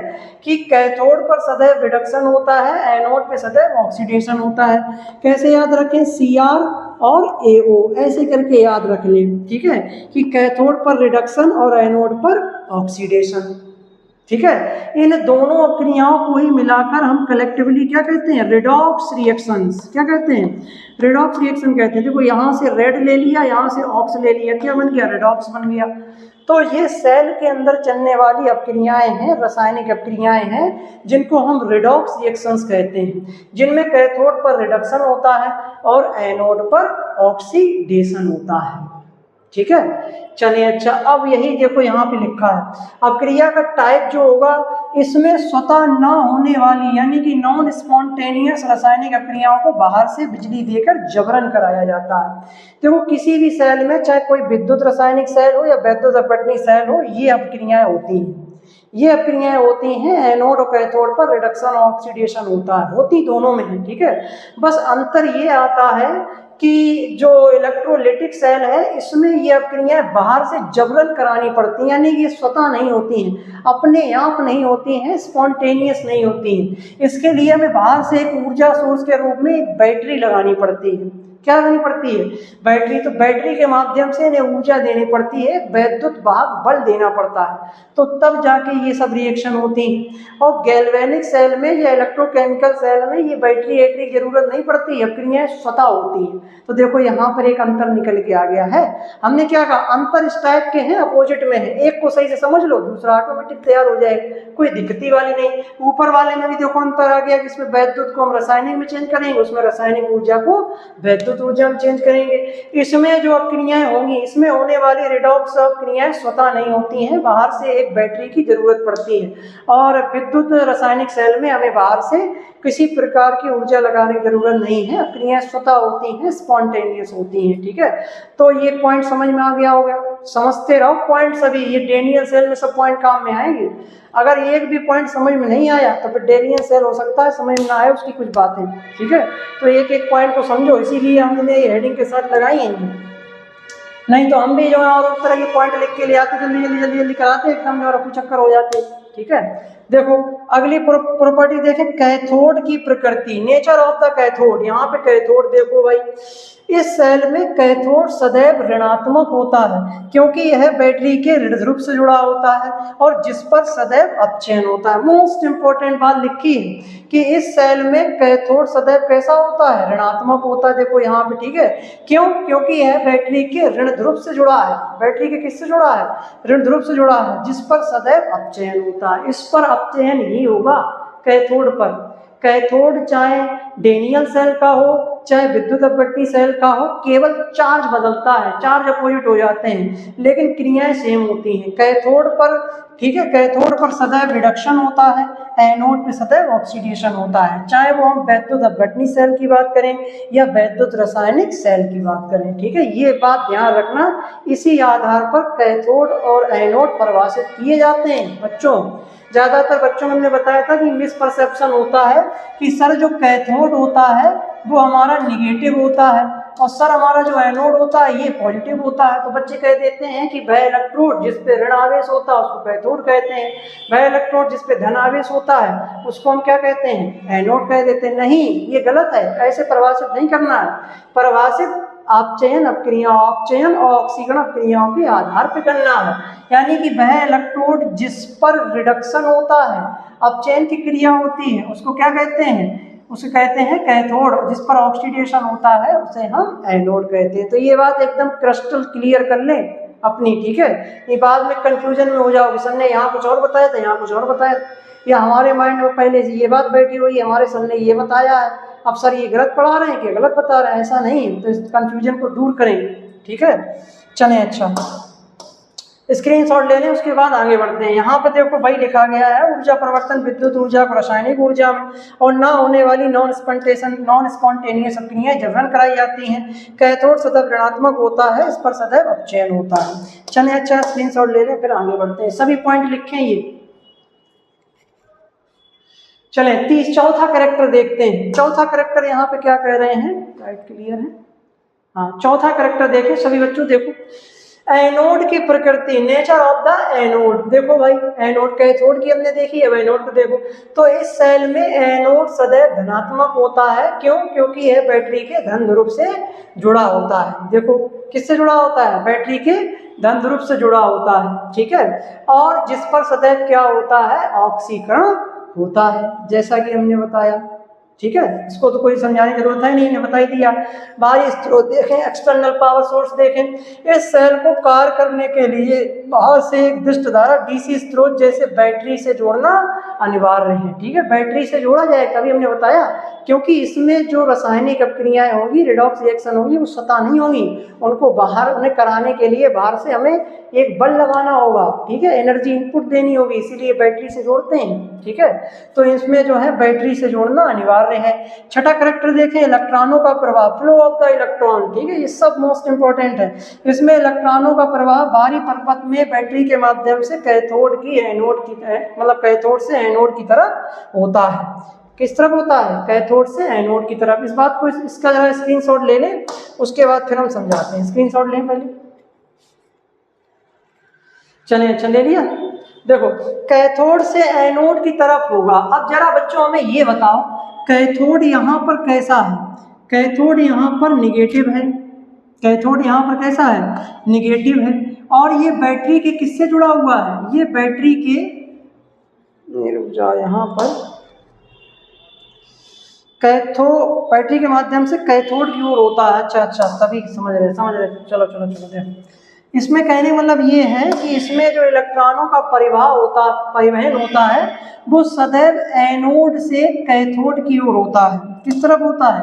कि कैथोड पर सदैव रिडक्शन होता है, एनोड पे सदैव ऑक्सीडेशन होता है। कैसे याद रखें, Cr और AO ऐसे करके याद रख लें, ठीक है, कि कैथोड पर रिडक्शन और एनोड पर ऑक्सीडेशन, ठीक है। इन दोनों अपक्रियाओं को ही मिलाकर हम कलेक्टिवली क्या कहते हैं, रेडॉक्स रिएक्शंस। क्या कहते हैं, रेडॉक्स रिएक्शन कहते हैं। देखो यहाँ से रेड ले लिया, यहाँ से ऑक्स ले लिया, क्या बन गया, रेडॉक्स बन गया। तो ये सेल के अंदर चलने वाली अपक्रियाएं हैं, रासायनिक अपक्रियाएं हैं, जिनको हम रेडॉक्स रिएक्शंस कहते हैं, जिनमें कैथोड पर रिडक्शन होता है और एनोड पर ऑक्सीडेशन होता है, ठीक है। चलिए अच्छा, अब यही देखो यहाँ पे लिखा है, अपक्रिया का टाइप जो होगा, इसमें स्वतः न होने वाली यानी कि नॉन स्पॉन्टेनियस रासायनिक अपक्रियाओं को बाहर से बिजली देकर जबरन कराया जाता है। देखो किसी भी सेल में, चाहे कोई विद्युत रासायनिक सेल हो या विद्युत अपघटनी सेल हो, ये अपक्रियाएं होती हैं। ये अपक्रियाएं होती हैं, एनोड और कैथोड पर रिडक्शन और ऑक्सीडेशन होता है, होती दोनों में है, ठीक है। बस अंतर ये आता है कि जो इलेक्ट्रोलिटिक सेल है, इसमें ये अपक्रियाएं बाहर से जबरन करानी पड़ती हैं, यानी कि ये स्वतः नहीं होती हैं, अपने आप नहीं होती हैं, स्पॉन्टेनियस नहीं होती हैं। इसके लिए हमें बाहर से एक ऊर्जा सोर्स के रूप में एक बैटरी लगानी पड़ती है। क्या करनी पड़ती है, बैटरी। तो बैटरी के माध्यम से इन्हें ऊर्जा देनी पड़ती है, वैद्युत वाहक बल देना पड़ता है, तो तब जाके ये सब रिएक्शन होती हैं। और गैल्वेनिक सेल में या इलेक्ट्रोकेमिकल सेल में ये बैटरी की जरूरत नहीं पड़ती, अपक्रियाएं स्वतः होती हैं। तो देखो यहाँ पर एक अंतर निकल के आ गया है। हमने क्या कहा, अंतर इस टाइप के हैं, अपोजिट में है। एक को सही से समझ लो, दूसरा ऑटोमेटिक तैयार हो जाएगा, कोई दिक्कत वाली नहीं। ऊपर वाले में भी देखो अंतर आ गया कि इसमें वैद्युत को हम रासायनिक में चेंज करेंगे, उसमें रासायनिक ऊर्जा को वैद्युत ऊर्जा हम चेंज करेंगे। इसमें जो अपक्रियाएं होंगी, इसमें होने वाली रेडॉक्स अपक्रियाएं स्वतः नहीं होती हैं, बाहर से एक बैटरी की जरूरत पड़ती है। और विद्युत रासायनिक सेल में हमें बाहर से किसी प्रकार की ऊर्जा लगाने की जरूरत नहीं है, अपक्रियाएं स्वतः होती हैं, स्पॉन्टेनियस होती हैं, ठीक है। तो ये पॉइंट समझ में आ गया होगा, समझते रहो पॉइंट सभी, ये डेनियल सेल में सब पॉइंट काम में आएंगे। अगर एक भी पॉइंट समझ में नहीं आया तो फिर डेनियल सेल हो सकता है समझ में ना आए उसकी कुछ बातें, ठीक है। तो एक एक पॉइंट को समझो, इसीलिए हमने ये हेडिंग के साथ लगाई है। नहीं तो हम भी जो है और उस तरह के पॉइंट लिख के ले आते, जल्दी कराते, एकदम जो है चक्कर हो जाते, ठीक है। देखो अगली प्रॉपर्टी देखें, कैथोड की प्रकृति, नेचर ऑफ द कैथोड। यहाँ पे कैथोड देखो भाई, इस सेल में कैथोड सदैव ऋणात्मक होता है, क्योंकि यह बैटरी के ऋण ध्रुव से जुड़ा होता है और जिस पर सदैव अपचयन होता है। मोस्ट इंपोर्टेंट बात लिखी है कि इस सेल में कैथोड सदैव कैसा होता है, ऋणात्मक होता है। देखो यहाँ पे, ठीक है, क्यों, क्योंकि यह बैटरी के ऋण ध्रुव से जुड़ा है। बैटरी के किससे जुड़ा है, ऋण ध्रुव से जुड़ा है, जिस पर सदैव अपचयन होता है। इस पर अपचयन ही होगा कैथोड पर। कैथोड चाहे डेनियल सेल का हो चाहे विद्युत अपघटनी सेल का हो, केवल चार्ज बदलता है, चार्ज अपोजिट हो जाते हैं, लेकिन क्रियाएं सेम होती हैं। कैथोड पर ठीक है, कैथोड पर सदैव रिडक्शन होता है, एनोड पे सदैव ऑक्सीडेशन होता है, चाहे वो हम वैद्युत अपघटनी सेल की बात करें या वैद्युत रासायनिक सेल की बात करें। ठीक है, ये बात ध्यान रखना, इसी आधार पर कैथोड और एनोड परिभाषित किए जाते हैं। बच्चों ज्यादातर बच्चों में हमने बताया था कि मिसपरसेप्शन होता है कि सर जो कैथोड होता है वो हमारा निगेटिव होता है और सर हमारा जो एनोड होता है ये पॉजिटिव होता है। तो बच्चे कह देते हैं कि वह इलेक्ट्रोड जिस पे ऋण आवेश होता है उसको कैथोड कहते हैं, वह इलेक्ट्रोड जिस पे धन आवेश होता है उसको हम क्या कहते हैं, एनोड कह देते हैं। नहीं, ये गलत है, ऐसे परिभाषित नहीं करना है। परिभाषित अपचयन अपक्रियाओं, अपचयन और ऑक्सीकरण अपक्रियाओं के आधार पर करना है, यानी कि वह इलेक्ट्रोड जिस पर रिडक्शन होता है, अपचयन की क्रिया होती है, उसको क्या कहते हैं, उसे कहते हैं कैथोड। जिस पर ऑक्सीडेशन होता है उसे हम एनोड कहते हैं। तो ये बात एकदम क्रिस्टल क्लियर कर लें अपनी, ठीक है, ये बाद में कंफ्यूजन में हो जाओगे, सर ने यहाँ कुछ और बताया था, यहाँ कुछ और बताया, या हमारे माइंड में पहले से ये बात बैठी हुई है, हमारे सर ने ये बताया है, अब सर ये गलत पढ़ा रहे हैं कि गलत बता रहे हैं, ऐसा नहीं। तो इस कंफ्यूजन को दूर करें, ठीक है। चलें, अच्छा स्क्रीनशॉट ले लें, उसके बाद आगे बढ़ते हैं। यहाँ पे देखो भाई लिखा गया है ऊर्जा परिवर्तन विद्युत ऊर्जा को रासायनिक ऊर्जा में और ना होने वाली नॉन स्पॉन्टेनियस क्रियाएं जबरन कराई जाती हैं। कैथोड सदैव ऋणात्मक होता है, इस पर सदैव अपचयन होता है। चलें, अच्छा स्क्रीनशॉट ले लें, फिर आगे बढ़ते हैं। सभी पॉइंट लिखें ये। चलें, 30 चौथा कैरेक्टर देखते हैं। चौथा कैरेक्टर यहाँ पे क्या कह रहे हैं, राइट क्लियर है, हाँ चौथा कैरेक्टर देखें सभी बच्चों। देखो एनोड की प्रकृति, नेचर ऑफ द एनोड। देखो भाई एनोड कैथोड की हमने देखी है, एनोड को देखो तो इस सेल में एनोड सदैव धनात्मक होता है। क्यों? क्योंकि यह बैटरी के धन ध्रुव से जुड़ा होता है। देखो किससे जुड़ा होता है, बैटरी के धन ध्रुव से जुड़ा होता है, ठीक है। और जिस पर सदैव क्या होता है, ऑक्सीकरण होता है, जैसा कि हमने बताया, ठीक है। इसको तो कोई समझाने की जरूरत है नहीं, ने बता ही दिया। बाहरी स्रोत देखें, एक्सटर्नल पावर सोर्स देखें। इस सेल को कार्य करने के लिए बाहर से एक दुष्ट धारा डीसी स्रोत जैसे बैटरी से जोड़ना अनिवार्य है, ठीक है। बैटरी से जोड़ा जाए, कभी हमने बताया, क्योंकि इसमें जो रासायनिक अपक्रियाएं होंगी, रिडॉक्स रिएक्शन होगी, वो स्वतः नहीं होंगी, उनको बाहर उन्हें कराने के लिए बाहर से हमें एक बल लगाना होगा, ठीक है, एनर्जी इनपुट देनी होगी, इसीलिए बैटरी से जोड़ते हैं, ठीक है। तो इसमें जो है बैटरी से जोड़ना अनिवार्य है। छठा कैरेक्टर देखें, इलेक्ट्रॉनों का प्रवाह, फ्लो ऑफ द इलेक्ट्रॉन, ठीक है, ये सब मोस्ट इंपॉर्टेंट है। इसमें इलेक्ट्रॉनों का प्रवाह बाहरी परिपथ में बैटरी के माध्यम से कैथोड की एनोड की, मतलब कैथोड से एनोड की तरफ होता है। किस तरफ होता है, कैथोड से एनोड की तरफ। इस बात को इसका जरा स्क्रीनशॉट ले लें, उसके बाद फिर हम समझाते हैं। स्क्रीनशॉट लें पहले, चलिए अच्छा ले लिया। देखो कैथोड से एनोड की तरफ होगा। अब जरा बच्चों हमें ये बताओ, कैथोड यहाँ पर कैसा है, कैथोड यहाँ पर निगेटिव है, कैथोड यहाँ पर कैसा है, निगेटिव है। और ये बैटरी के किससे जुड़ा हुआ है, ये बैटरी के, रुक जाओ यहाँ पर, बैटरी के माध्यम से कैथोड की ओर होता है। अच्छा तभी समझ रहे चलो देखो। इसमें कहने मतलब ये है कि इसमें जो इलेक्ट्रॉनों का परिवहन होता है वो सदैव एनोड से कैथोड की ओर होता है। किस तरफ होता है,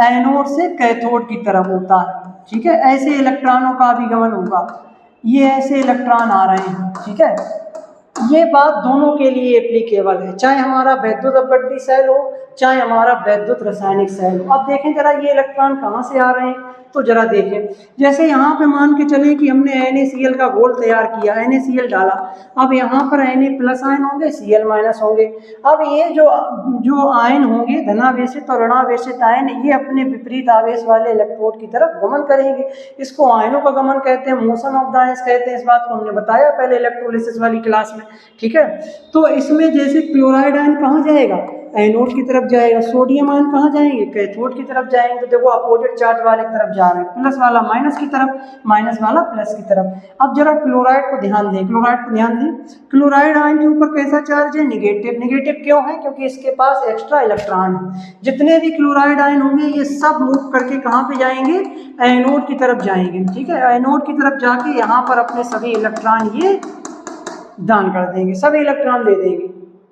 एनोड से कैथोड की तरफ होता है, ठीक है। ऐसे इलेक्ट्रॉनों का अभिगमन होगा, ये ऐसे इलेक्ट्रॉन आ रहे हैं, ठीक है। ये बात दोनों के लिए एप्लीकेबल है, चाहे हमारा वैद्युत अपघटनी सेल हो, चाहे हमारा वैद्युत रासायनिक सेल हो। अब देखें जरा ये इलेक्ट्रॉन कहाँ से आ रहे हैं, तो जरा देखें, जैसे यहाँ पे मान के चलें कि हमने NaCl का घोल तैयार किया, NaCl डाला, अब यहाँ पर Na+ आयन होंगे, Cl- होंगे। अब ये जो आयन होंगे धनावेशित और ऋणावेशित आयन, ये अपने विपरीत आवेश वाले इलेक्ट्रोड की तरफ गमन करेंगे। इसको आयनों का गमन कहते हैं, मोशन ऑफ द आयंस कहते हैं। इस बात को हमने बताया पहले इलेक्ट्रोलिसिस वाली क्लास में, ठीक है। तो इसमें जैसे क्लोराइड आयन कहाँ जाएगा, एनोड की तरफ जाएगा, सोडियम आयन कहाँ जाएंगे, कैथोड की तरफ जाएंगे। तो देखो अपोजिट चार्ज वाले की तरफ जा रहे हैं, प्लस वाला माइनस की तरफ, माइनस वाला प्लस की तरफ। अब जरा क्लोराइड को ध्यान दें, क्लोराइड आयन के ऊपर कैसा चार्ज है, निगेटिव। निगेटिव क्यों है, क्योंकि इसके पास एक्स्ट्रा इलेक्ट्रॉन है। जितने भी क्लोराइड आयन होंगे ये सब मूव करके कहाँ पे जाएंगे, एनोड की तरफ जाएंगे, ठीक है। एनोड की तरफ जाके यहाँ पर अपने सभी इलेक्ट्रॉन ये दान कर देंगे, सभी इलेक्ट्रॉन दे देंगे,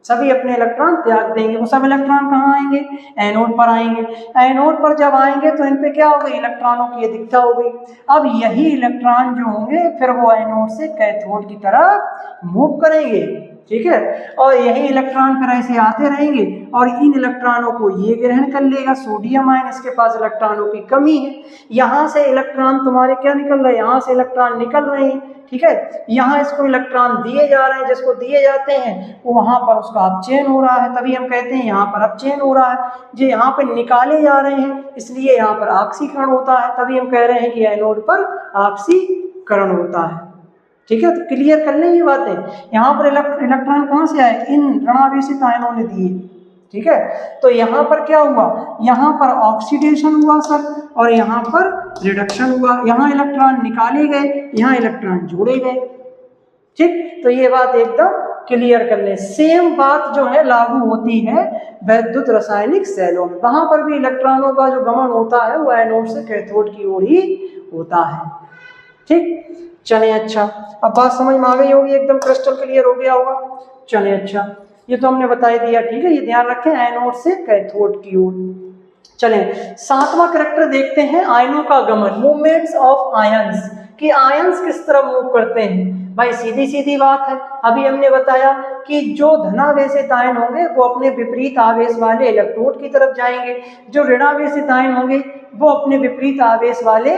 सभी अपने इलेक्ट्रॉन त्याग देंगे। वो सब इलेक्ट्रॉन कहाँ आएंगे? एनोड पर आएंगे। एनोड पर जब आएंगे तो इन पे क्या हो गई? इलेक्ट्रॉनों की अधिकता हो गई। अब यही इलेक्ट्रॉन जो होंगे फिर वो एनोड से कैथोड की तरफ मूव करेंगे, ठीक है। और यही इलेक्ट्रॉन फिर ऐसे आते रहेंगे और इन इलेक्ट्रॉनों को ये ग्रहण कर लेगा, सोडियम आयन, इसके पास इलेक्ट्रॉनों की कमी है। यहाँ से इलेक्ट्रॉन तुम्हारे क्या निकल रहे हैं? यहाँ से इलेक्ट्रॉन निकल रहे हैं, ठीक है। यहाँ इसको इलेक्ट्रॉन दिए जा रहे हैं, जिसको दिए जाते हैं वो वहाँ पर उसका अपचयन हो रहा है, तभी हम कहते हैं यहाँ पर अपचयन हो रहा है। जो यहाँ पर निकाले जा रहे हैं इसलिए यहाँ पर ऑक्सीकरण होता है, तभी हम कह रहे हैं कि एनोड पर ऑक्सीकरण होता है, ठीक है। तो क्लियर कर लें ये बातें। यहाँ पर इलेक्ट्रॉन कहाँ से आए? इन ऋणावेशित आयनों ने दिए, ठीक है। तो यहाँ पर क्या हुआ? यहाँ पर ऑक्सीडेशन हुआ सर, और यहाँ पर रिडक्शन हुआ। यहाँ इलेक्ट्रॉन निकाले गए, यहाँ इलेक्ट्रॉन जोड़े गए, ठीक। तो ये बात एकदम क्लियर कर लें। सेम बात जो है लागू होती है वैद्युत रासायनिक सेलों में। वहां पर भी इलेक्ट्रॉनों का जो गमन होता है वो एनोड से कैथोड की ओर ही होता है, ठीक। चले अच्छा, अब बात समझ में आ गई होगी, एकदम क्रिस्टल क्लियर हो गया होगा। चले अच्छा, ये तो हमने बता दिया, ठीक है। ये ध्यान रखें एनोड से कैथोड की ओर। चले 7वां करैक्टर देखते हैं, आयनों का गमन, मूवमेंट्स ऑफ आयंस, कि आयंस किस तरह मूव करते हैं। भाई सीधी सीधी बात है, अभी हमने बताया कि जो धनावेशित आयन होंगे वो अपने विपरीत आवेश वाले इलेक्ट्रोड की तरफ जाएंगे, जो ऋणावेशित आयन होंगे वो अपने विपरीत आवेश वाले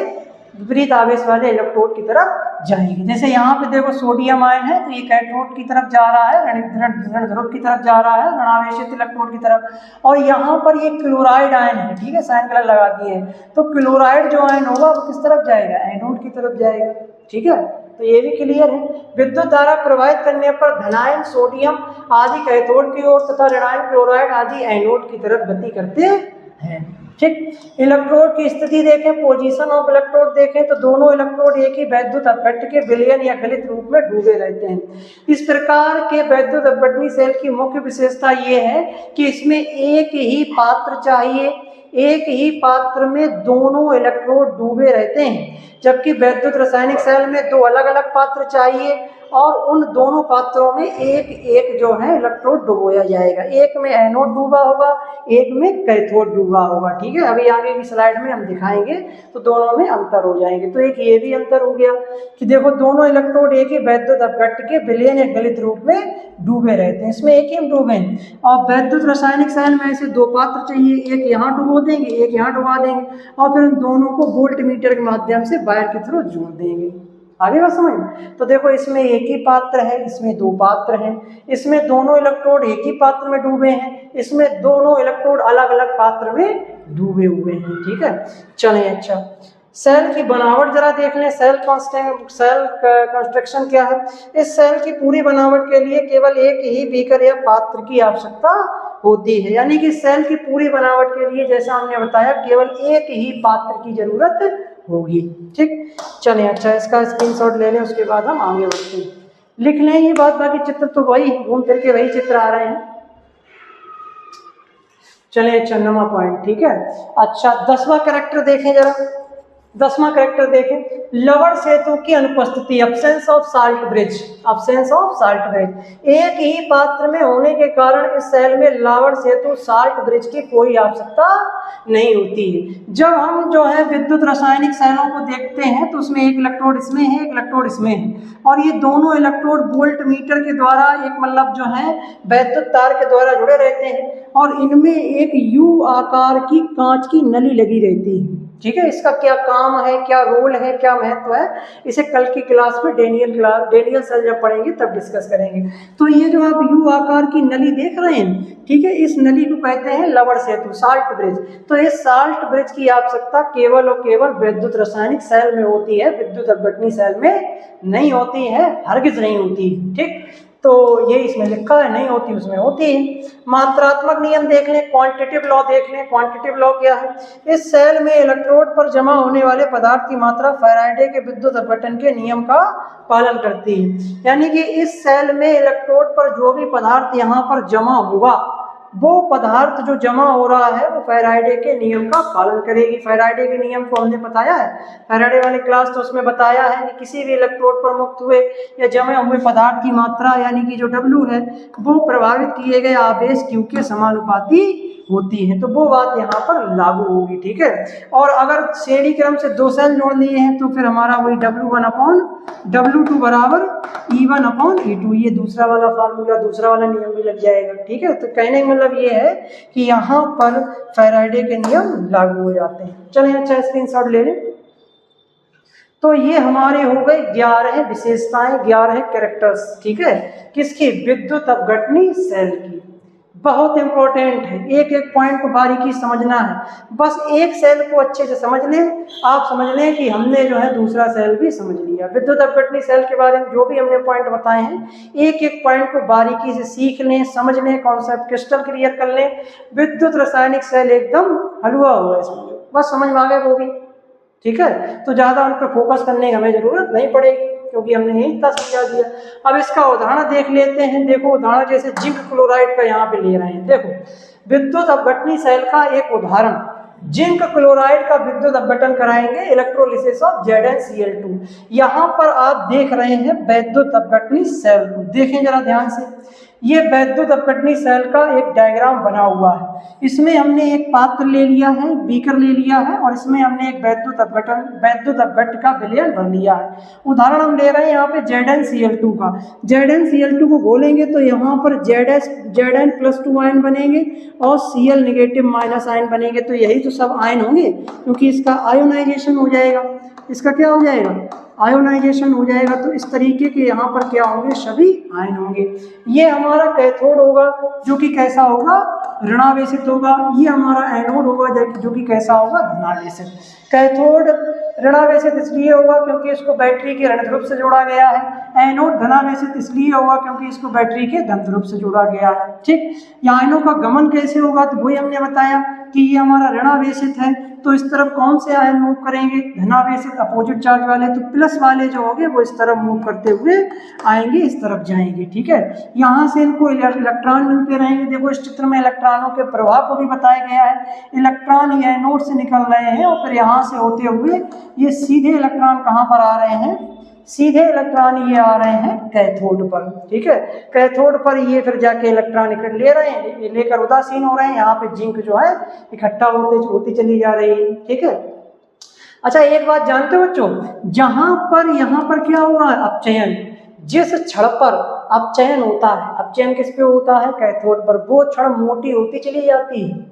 इलेक्ट्रोड की तरफ जाएंगे। जैसे यहाँ पे देखो सोडियम आयन है तो ये कैथोड की तरफ जा रहा है, ऋण ध्रुव की तरफ जा रहा है, ऋणावेशित इलेक्ट्रोड की तरफ। और यहाँ पर ये क्लोराइड आयन है, ठीक है, साइन कलर लगा दिए हैं। तो क्लोराइड जो आयन होगा वो किस तरफ जाएगा? एनोड की तरफ जाएगा, ठीक है। तो ये भी क्लियर है। विद्युत धारा प्रवाहित करने पर धनायन सोडियम आदि कैथोड की ओर तथा ऋणायन क्लोराइड आदि एनोड की तरफ गति करते हैं, ठीक। इलेक्ट्रोड की स्थिति देखें, पोजीशन ऑफ इलेक्ट्रोड देखें तो दोनों इलेक्ट्रोड एक ही वैद्युत अपघट्ट के विलयन या गलित रूप में डूबे रहते हैं। इस प्रकार के वैद्युत अपघटनी सेल की मुख्य विशेषता ये है कि इसमें एक ही पात्र चाहिए, एक ही पात्र में दोनों इलेक्ट्रोड डूबे रहते हैं, जबकि वैद्युत रासायनिक सेल में दो अलग अलग पात्र चाहिए और उन दोनों पात्रों में एक एक जो है इलेक्ट्रोड डुबोया जाएगा। एक में एनोड डूबा होगा, एक में कैथोड डूबा होगा, ठीक है। अभी आगे की स्लाइड में हम दिखाएंगे तो दोनों में अंतर हो जाएंगे। तो एक ये भी अंतर हो गया कि देखो दोनों इलेक्ट्रोड एक ही वैद्युत अपघट्ट के विलयन या गलित रूप में डूबे रहते हैं, इसमें एक ही डूबे हैं। और वैद्युत रासायनिक सेल में ऐसे दो पात्र चाहिए, एक यहाँ डुबो देंगे, एक यहाँ डुबा देंगे और फिर उन दोनों को वोल्ट मीटर के माध्यम से वायर के थ्रू जोड़ देंगे। आगे बात समझ। तो देखो इसमें एक ही पात्र है, इसमें दो पात्र हैं, इसमें दोनों इलेक्ट्रोड एक ही पात्र में डूबे हैं, इसमें दोनों इलेक्ट्रोड अलग अलग पात्र में डूबे हुए हैं, ठीक है। चलें अच्छा, सेल की बनावट जरा देख लें। सेल कंस्ट्रक्शन क्या है? इस सेल की पूरी बनावट के लिए केवल एक ही बीकर या पात्र की आवश्यकता होती है, यानी कि सेल की पूरी बनावट के लिए जैसा हमने बताया केवल एक ही पात्र की जरूरत होगी, ठीक। चलें अच्छा, इसका स्क्रीनशॉट ले लें, उसके बाद हम आगे बढ़ते हैं। लिख लें ये बात, बाकी चित्र तो वही घूम फिर के वही चित्र आ रहे हैं। चलें अच्छा, 9वां पॉइंट, ठीक है। अच्छा 10वां कैरेक्टर देखें जरा, 10वां कैरेक्टर देखें, लवण सेतु की अनुपस्थिति, absence of salt bridge, absence of salt bridge. एक ही पात्र में होने के कारण इस सेल में लवण सेतु साल्ट ब्रिज की कोई आवश्यकता नहीं होती है। जब हम जो है विद्युत रासायनिक सेलों को देखते हैं तो उसमें एक इलेक्ट्रोड इसमें है, एक इलेक्ट्रोड इसमें है, और ये दोनों इलेक्ट्रोड वोल्ट मीटर के द्वारा एक मतलब जो है वैद्युत तार के द्वारा जुड़े रहते हैं और इनमें एक यू आकार की कांच की नली लगी रहती है, ठीक है। इसका क्या काम है, क्या रोल है, क्या महत्व है, इसे कल की क्लास में डेनियल सेल जब पढ़ेंगे तब डिस्कस करेंगे। तो ये जो आप यू आकार की नली देख रहे हैं, ठीक है, इस नली को कहते हैं लवण सेतु, साल्ट ब्रिज। तो इस साल्ट ब्रिज की आवश्यकता केवल और केवल विद्युत रासायनिक सेल में होती है, विद्युत अपघटनी सेल में नहीं होती है, हरगिज नहीं होती, ठीक। तो ये इसमें लिखा है, नहीं होती उसमें होती है। मात्रात्मक नियम देख लें, क्वांटिटेटिव लॉ देख लें। क्वांटिटेटिव लॉ क्या है? इस सेल में इलेक्ट्रोड पर जमा होने वाले पदार्थ की मात्रा फैराडे के विद्युत अपघटन के नियम का पालन करती है, यानी कि इस सेल में इलेक्ट्रोड पर जो भी पदार्थ यहाँ पर जमा होगा वो पदार्थ जो जमा हो रहा है वो फैराडे के नियम का पालन करेगी। फैराडे के नियम को हमने बताया है, फैराडे वाली क्लास तो उसमें बताया है कि किसी भी इलेक्ट्रोड पर मुक्त हुए या जमे हुए पदार्थ की मात्रा यानी कि जो W है वो प्रभावित किए गए आवेश Q के समानुपाती होती है। तो वो बात यहाँ पर लागू होगी, ठीक है। और अगर श्रेणी क्रम से दो सेल जोड़ लिए हैं तो फिर हमारा वही W1/W2 बराबर E1/E2, ये दूसरा वाला फार्मूला, दूसरा वाला नियम भी लग जाएगा, ठीक है। तो कहने का मतलब ये है कि यहाँ पर फैराडे के नियम लागू हो जाते हैं। चलिए अच्छा स्क्रीनशॉट ले लें। तो ये हमारे हो गए 11 विशेषताएं, 11 कैरेक्टर्स, ठीक है, किसकी? विद्युत अपघटनी सेल की। बहुत इंपॉर्टेंट है, एक एक पॉइंट को बारीकी समझना है। बस एक सेल को अच्छे से समझ लें, आप समझ लें कि हमने जो है दूसरा सेल भी समझ लिया। विद्युत अपघटनी सेल के बारे में जो भी हमने पॉइंट बताए हैं, एक एक पॉइंट को बारीकी से सीख लें, समझ लें, कॉन्सेप्ट क्रिस्टल क्लियर कर लें। विद्युत रासायनिक सेल एकदम हलवा हुआ है, समझो, बस समझ में आ गए वो भी, ठीक है। तो ज़्यादा उन पर फोकस करने की हमें ज़रूरत नहीं पड़ेगी क्योंकि हमने यही इतना समझा दिया। अब इसका उदाहरण देख लेते हैं। देखो उदाहरण जैसे जिंक क्लोराइड का यहाँ पे ले रहे हैं। देखो विद्युत अपघटनी सेल का एक उदाहरण, जिंक क्लोराइड का विद्युत अपघटन कराएंगे इलेक्ट्रोलिसिस ऑफ ZnCl2। यहाँ पर आप देख रहे हैं वैद्युत अपघटनी सेल को, देखें जरा ध्यान से। ये वैद्युत अपघटनी सेल का एक डायग्राम बना हुआ है। इसमें हमने एक पात्र ले लिया है, बीकर ले लिया है, और इसमें हमने एक वैद्युत अपघट का विलयन भर लिया है। उदाहरण हम ले रहे हैं यहाँ पे ZnCl2 का। ZnCl2 को घोलेंगे तो यहाँ पर Zn+2 आयन बनेंगे और Cl नेगेटिव माइनस आयन बनेंगे। तो यही तो सब आयन होंगे, क्योंकि इसका आयोनाइजेशन हो जाएगा। इसका क्या हो जाएगा? आयोनाइजेशन हो जाएगा। तो इस तरीके के यहाँ पर क्या होंगे? सभी आयन होंगे। ये हमारा कैथोड होगा जो कि कैसा होगा? ऋणावेशित होगा। ये हमारा एनोड होगा जो कि कैसा होगा? धनावेशित। कैथोड ऋणावेशित इसलिए होगा क्योंकि इसको बैटरी के ऋण ध्रुव से जोड़ा गया है। एनोड धनावेशित इसलिए होगा क्योंकि इसको बैटरी के धन ध्रुव से जोड़ा गया है, ठीक। आयनों का गमन कैसे होगा? तो वही हमने बताया कि ये हमारा ऋणावेशित है, तो इस तरफ कौन से आयन मूव करेंगे? धनावेशित, अपोजिट चार्ज वाले। तो प्लस वाले जो होंगे वो इस तरफ मूव करते हुए आएंगे, इस तरफ जाएंगे, ठीक है। यहाँ से इनको इलेक्ट्रॉन मिलते रहेंगे। देखो इस चित्र में इलेक्ट्रॉनों के प्रभाव को भी बताया गया है। इलेक्ट्रॉन ये एनोड से निकल रहे हैं और फिर यहाँ से होते हुए ये सीधे इलेक्ट्रॉन कहाँ पर आ रहे हैं? सीधे इलेक्ट्रॉन ये आ रहे हैं कैथोड पर, ठीक है। कैथोड पर ये फिर जाके इलेक्ट्रॉन ले रहे हैं, ये लेकर उदासीन हो रहे हैं। यहाँ पे जिंक जो है इकट्ठा होती चली जा रही है, ठीक है। अच्छा एक बात जानते हो बच्चों, जहां पर यहाँ पर क्या हो रहा है? अपचयन। जिस क्षण पर अपचयन होता है, अपचयन किस पे होता है? कैथोड पर। वो क्षण मोटी होती चली जाती है,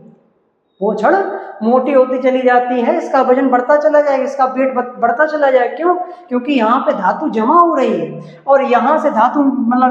वो क्षण मोटी होती चली जाती है, इसका वजन बढ़ता चला जाएगा, इसका वेट बढ़ता चला जाएगा। क्यों? क्योंकि यहाँ पे धातु जमा हो रही है और यहाँ से धातु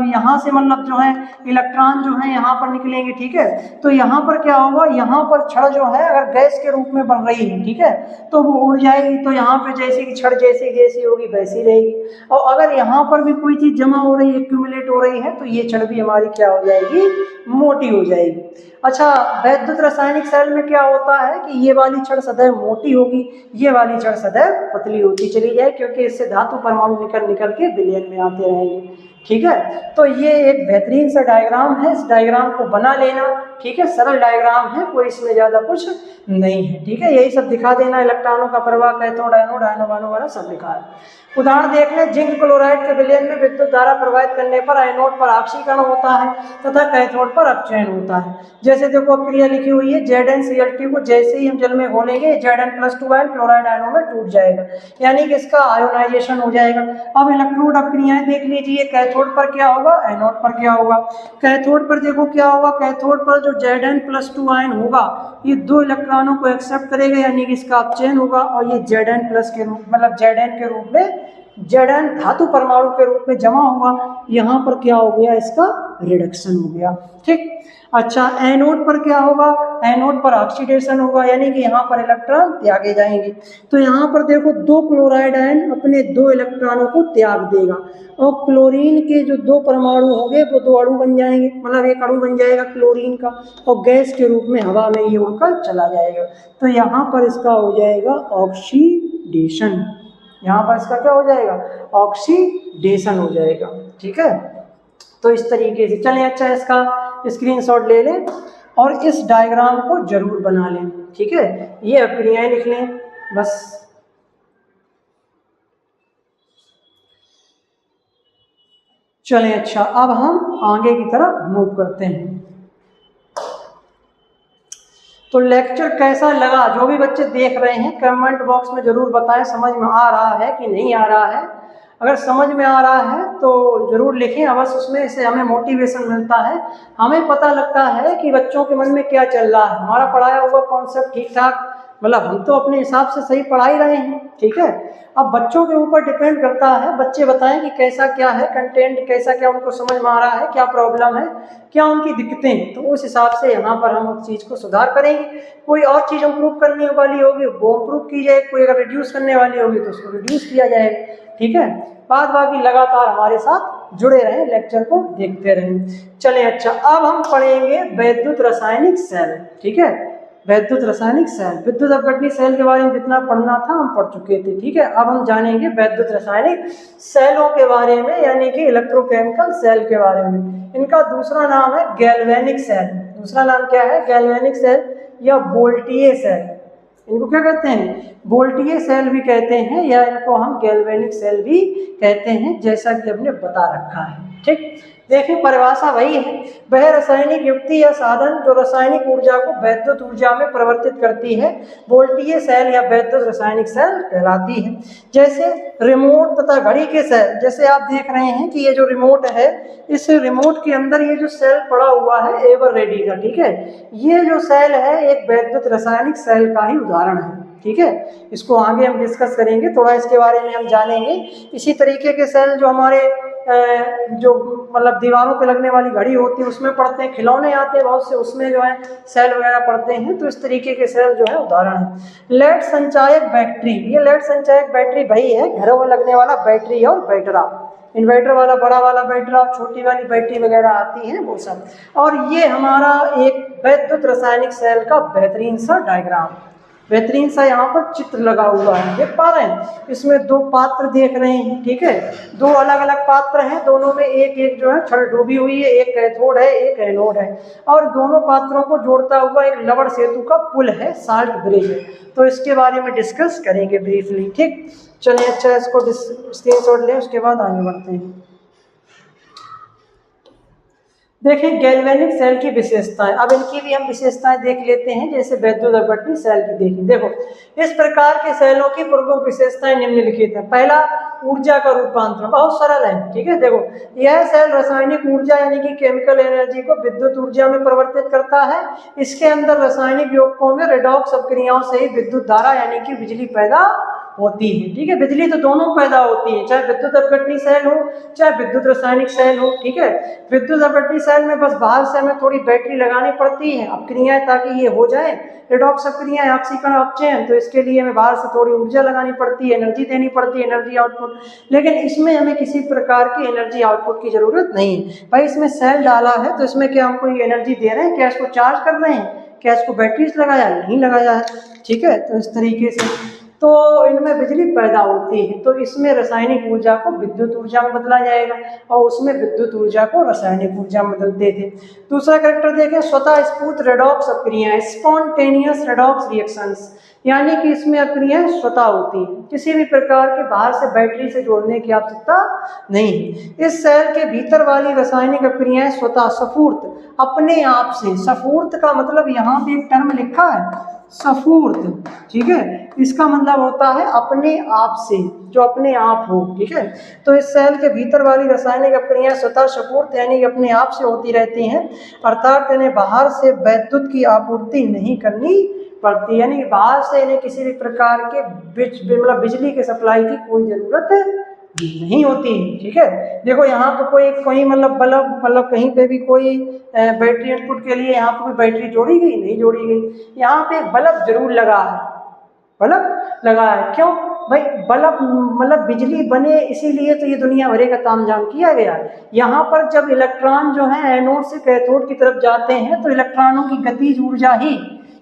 यहाँ से जो है इलेक्ट्रॉन जो है यहाँ पर निकलेंगे, ठीक है। तो यहाँ पर क्या होगा? यहाँ पर क्षण जो है अगर गैस के रूप में बन रही है, ठीक है, तो वो उड़ जाएगी। तो यहाँ पे जैसे कि क्षण जैसी होगी वैसी रहेगी। और अगर यहाँ पर भी कोई चीज जमा हो रही है, एक्यूमुलेट हो रही है, तो ये क्षण भी हमारी क्या हो जाएगी? मोटी हो जाएगी। अच्छा वैद्युत रासायनिक सेल में क्या होता है कि ये वाली छड़ सदैव मोटी होगी, ये वाली छड़ सदैव पतली होती चली जाए, क्योंकि इससे धातु परमाणु निकल के विलयन में आते रहेंगे, ठीक है। तो ये एक बेहतरीन सा डायग्राम है, इस डायग्राम को बना लेना, ठीक है। सरल डायग्राम है, कोई इसमें ज्यादा कुछ नहीं है, ठीक है। यही सब दिखा देना, इलेक्ट्रॉनों का प्रवाह, कैथोड, एनोड, आयनों वाला सब दिखा है। उदाहरण देख लें, जिंक क्लोराइड के विलयन में विद्युत धारा प्रवाहित करने पर एनोड पर ऑक्सीकरण होता है तथा कैथोड पर अपचयन होता है। जैसे देखो क्रिया लिखी हुई है, ZnCl2 को जैसे ही हम जल में घोलेंगे Zn+2 आयन क्लोराइड आयनों में टूट जाएगा, यानी कि इसका आयोनाइजेशन हो जाएगा। अब इलेक्ट्रोड अपक्रियाएं देख लीजिए, कैथोड पर क्या होगा, एनोड पर क्या होगा। कैथोड पर देखो क्या होगा, कैथोड पर जो Zn+2 आयन होगा ये दो इलेक्ट्रॉनों को एक्सेप्ट करेगा, यानी कि इसका अपचयन होगा और ये Zn+ के रूप Zn के रूप में Zn धातु परमाणु के रूप में जमा होगा। यहाँ पर क्या हो गया, इसका रिडक्शन हो गया, ठीक। अच्छा एनोड पर क्या होगा, एनोड पर ऑक्सीडेशन होगा, यानी कि यहाँ पर इलेक्ट्रॉन त्यागे जाएंगे। तो यहाँ पर देखो दो क्लोराइड आयन अपने दो इलेक्ट्रॉनों को त्याग देगा और क्लोरीन के जो दो परमाणु होंगे वो दो अणु बन जाएंगे, मतलब एक अणु बन जाएगा क्लोरीन का और गैस के रूप में हवा में ये उड़कर चला जाएगा। तो यहाँ पर इसका हो जाएगा ऑक्सीडेशन, यहाँ पर इसका क्या हो जाएगा, ऑक्सीडेशन हो जाएगा, ठीक है। तो इस तरीके से चलें। अच्छा इसका स्क्रीनशॉट ले लें। और इस डायग्राम को जरूर बना लें, ठीक है। ये अभिक्रियाएं लिख लें बस। चलें, अच्छा अब हम आगे की तरफ मूव करते हैं। तो लेक्चर कैसा लगा, जो भी बच्चे देख रहे हैं कमेंट बॉक्स में जरूर बताएं, समझ में आ रहा है कि नहीं आ रहा है। अगर समझ में आ रहा है तो जरूर लिखें अवश्य, उसमें से हमें मोटिवेशन मिलता है, हमें पता लगता है कि बच्चों के मन में क्या चल रहा है, हमारा पढ़ाया हुआ कॉन्सेप्ट ठीक ठाक, मतलब हम तो अपने हिसाब से सही पढ़ा ही रहे हैं, ठीक है। अब बच्चों के ऊपर डिपेंड करता है, बच्चे बताएं कि कैसा क्या है कंटेंट, कैसा क्या उनको समझ में आ रहा है, क्या प्रॉब्लम है, क्या उनकी दिक्कतें हैं, तो उस हिसाब से यहाँ पर हम उस चीज़ को सुधार करेंगे। कोई और चीज़ इम्प्रूव करने वाली होगी वो इम्प्रूव की जाए, कोई अगर रिड्यूस करने वाली होगी तो उसको रिड्यूस किया जाएगा, ठीक है। बाद बाकी लगातार हमारे साथ जुड़े रहें, लेक्चर को देखते रहें। चलें, अच्छा अब हम पढ़ेंगे वैद्युत रासायनिक सेल, ठीक है। वैद्युत रासायनिक सेल, विद्युत अपघटनी सेल के बारे में जितना पढ़ना था हम पढ़ चुके थे, ठीक है। अब हम जानेंगे वैद्युत रासायनिक सेलों के बारे में, यानी कि इलेक्ट्रोकेमिकल सेल के बारे में। इनका दूसरा नाम है गैल्वेनिक सेल। दूसरा नाम क्या है? गैल्वेनिक सेल या वोल्टीय सेल। इनको क्या कहते हैं? वोल्टीय सेल भी कहते हैं, या इनको हम गैल्वेनिक सेल भी कहते हैं, जैसा कि हमने बता रखा है, ठीक। देखिए परिभाषा वही है, वह रासायनिक युक्ति या साधन जो रासायनिक ऊर्जा को वैद्युत ऊर्जा में परिवर्तित करती है, वोल्टीय सेल या वैद्युत रासायनिक सेल कहलाती है। जैसे रिमोट तथा घड़ी के सेल, जैसे आप देख रहे हैं कि ये जो रिमोट है, इस रिमोट के अंदर ये जो सेल पड़ा हुआ है एवर रेडी का, ठीक है, ये जो सेल है एक वैद्युत रासायनिक सेल का ही उदाहरण है, ठीक है। इसको आगे हम डिस्कस करेंगे, थोड़ा इसके बारे में हम जानेंगे। इसी तरीके के सेल जो हमारे जो मतलब दीवारों पे लगने वाली घड़ी होती है उसमें पढ़ते हैं, खिलौने आते हैं बहुत से, उसमें जो है सेल वगैरह पढ़ते हैं, तो इस तरीके के सेल जो है उदाहरण है। लेड संचायक बैटरी, ये लेड संचायक बैटरी वही है घरों में लगने वाला बैटरी और बैटरा, इन्वर्टर वाला बड़ा वाला बैटरा, छोटी वाली बैटरी वगैरह आती है वो सब। और ये हमारा एक वैद्युत रासायनिक सेल का बेहतरीन सा डायग्राम, बेहतरीन सा यहाँ पर चित्र लगा हुआ है, देख पा रहे हैं। इसमें दो पात्र देख रहे हैं, ठीक है, दो अलग अलग पात्र हैं, दोनों में एक एक जो है छड़ डूबी हुई है, एक कैथोड है एक एनोड है, और दोनों पात्रों को जोड़ता हुआ एक लवण सेतु का पुल है, साल्ट ब्रिज है। तो इसके बारे में डिस्कस करेंगे ब्रीफली, ठीक। चलिए, अच्छा इसको स्क्रीनशॉट लें, उसके बाद आगे बढ़ते हैं। देखें गैल्वेनिक सेल की विशेषताएं, अब इनकी भी हम विशेषताएं देख लेते हैं, जैसे वैद्युत अपघटनी सेल की देखें। देखो इस प्रकार के सेलों की प्रमुख विशेषताएं निम्नलिखित हैं। पहला, ऊर्जा का रूपांतरण, बहुत सरल है, ठीक है। देखो यह सेल रासायनिक ऊर्जा यानी कि केमिकल एनर्जी को विद्युत ऊर्जा में परिवर्तित करता है। इसके अंदर रासायनिक यौगिकों में रेडॉक्स अपक्रियाओं से ही विद्युत धारा यानी कि बिजली पैदा होती है, ठीक है। बिजली तो दोनों पैदा होती है, चाहे विद्युत अपघटनी सेल हो चाहे विद्युत रासायनिक सेल हो, ठीक है। विद्युत अपघटनी सेल में बस बाहर से हमें थोड़ी बैटरी लगानी पड़ती है अपक्रियाएं, ताकि ये हो जाए रेडॉक्स अपक्रियाएं, ऑक्सीकरण अपचयन, तो इसके लिए हमें बाहर से थोड़ी ऊर्जा लगानी पड़ती है, एनर्जी देनी पड़ती है, एनर्जी आउटपुट। लेकिन इसमें हमें किसी प्रकार की एनर्जी आउटपुट की जरूरत नहीं है। भाई इसमें सेल डाला है तो इसमें क्या हम कोई एनर्जी दे रहे हैं, क्या इसको चार्ज कर रहे हैं, क्या इसको बैटरी से लगाया, नहीं लगाया है, ठीक है। तो इस तरीके से तो इनमें बिजली पैदा होती है, तो इसमें रासायनिक ऊर्जा को विद्युत ऊर्जा में बदला जाएगा और उसमें विद्युत ऊर्जा को रासायनिक ऊर्जा में बदलते थे। दूसरा कैरेक्टर देखें, स्वतः स्फूर्त रेडॉक्स अपक्रियाएं, स्पॉन्टेनियस रेडॉक्स रिएक्शंस, यानी कि इसमें अपक्रियाएं स्वतः होती हैं, किसी भी प्रकार के बाहर से बैटरी से जोड़ने की आवश्यकता नहीं है। इस सेल के भीतर वाली रासायनिक अपक्रियाएं स्वतः स्फूर्त, अपने आप से, स्फूर्त का मतलब यहाँ पे एक टर्म लिखा है स्फूर्त, ठीक है, इसका मतलब होता है अपने आप से, जो अपने आप हो, ठीक है। तो इस सेल के भीतर वाली रासायनिक अपक्रियाएं स्वतः स्फूर्त यानी कि अपने आप से होती रहती हैं, अर्थात इन्हें बाहर से विद्युत की आपूर्ति नहीं करनी पड़ती, यानी कि बाहर से इन्हें किसी भी प्रकार के मतलब बिजली के सप्लाई की कोई जरूरत नहीं होती है, ठीक है। देखो यहाँ पे कोई मतलब बल्ब मतलब कहीं पे भी कोई बैटरी इनपुट के लिए यहाँ पे कोई बैटरी जोड़ी गई, नहीं जोड़ी गई। यहाँ पे बल्ब जरूर लगा है, बल्ब लगा है, क्यों भाई? बल्ब मतलब बिजली बने इसीलिए तो ये दुनिया भरे का तामझाम किया गया। यहाँ पर जब इलेक्ट्रॉन जो है एनोड से कैथोड की तरफ जाते हैं तो इलेक्ट्रॉनों की गतिज ऊर्जा ही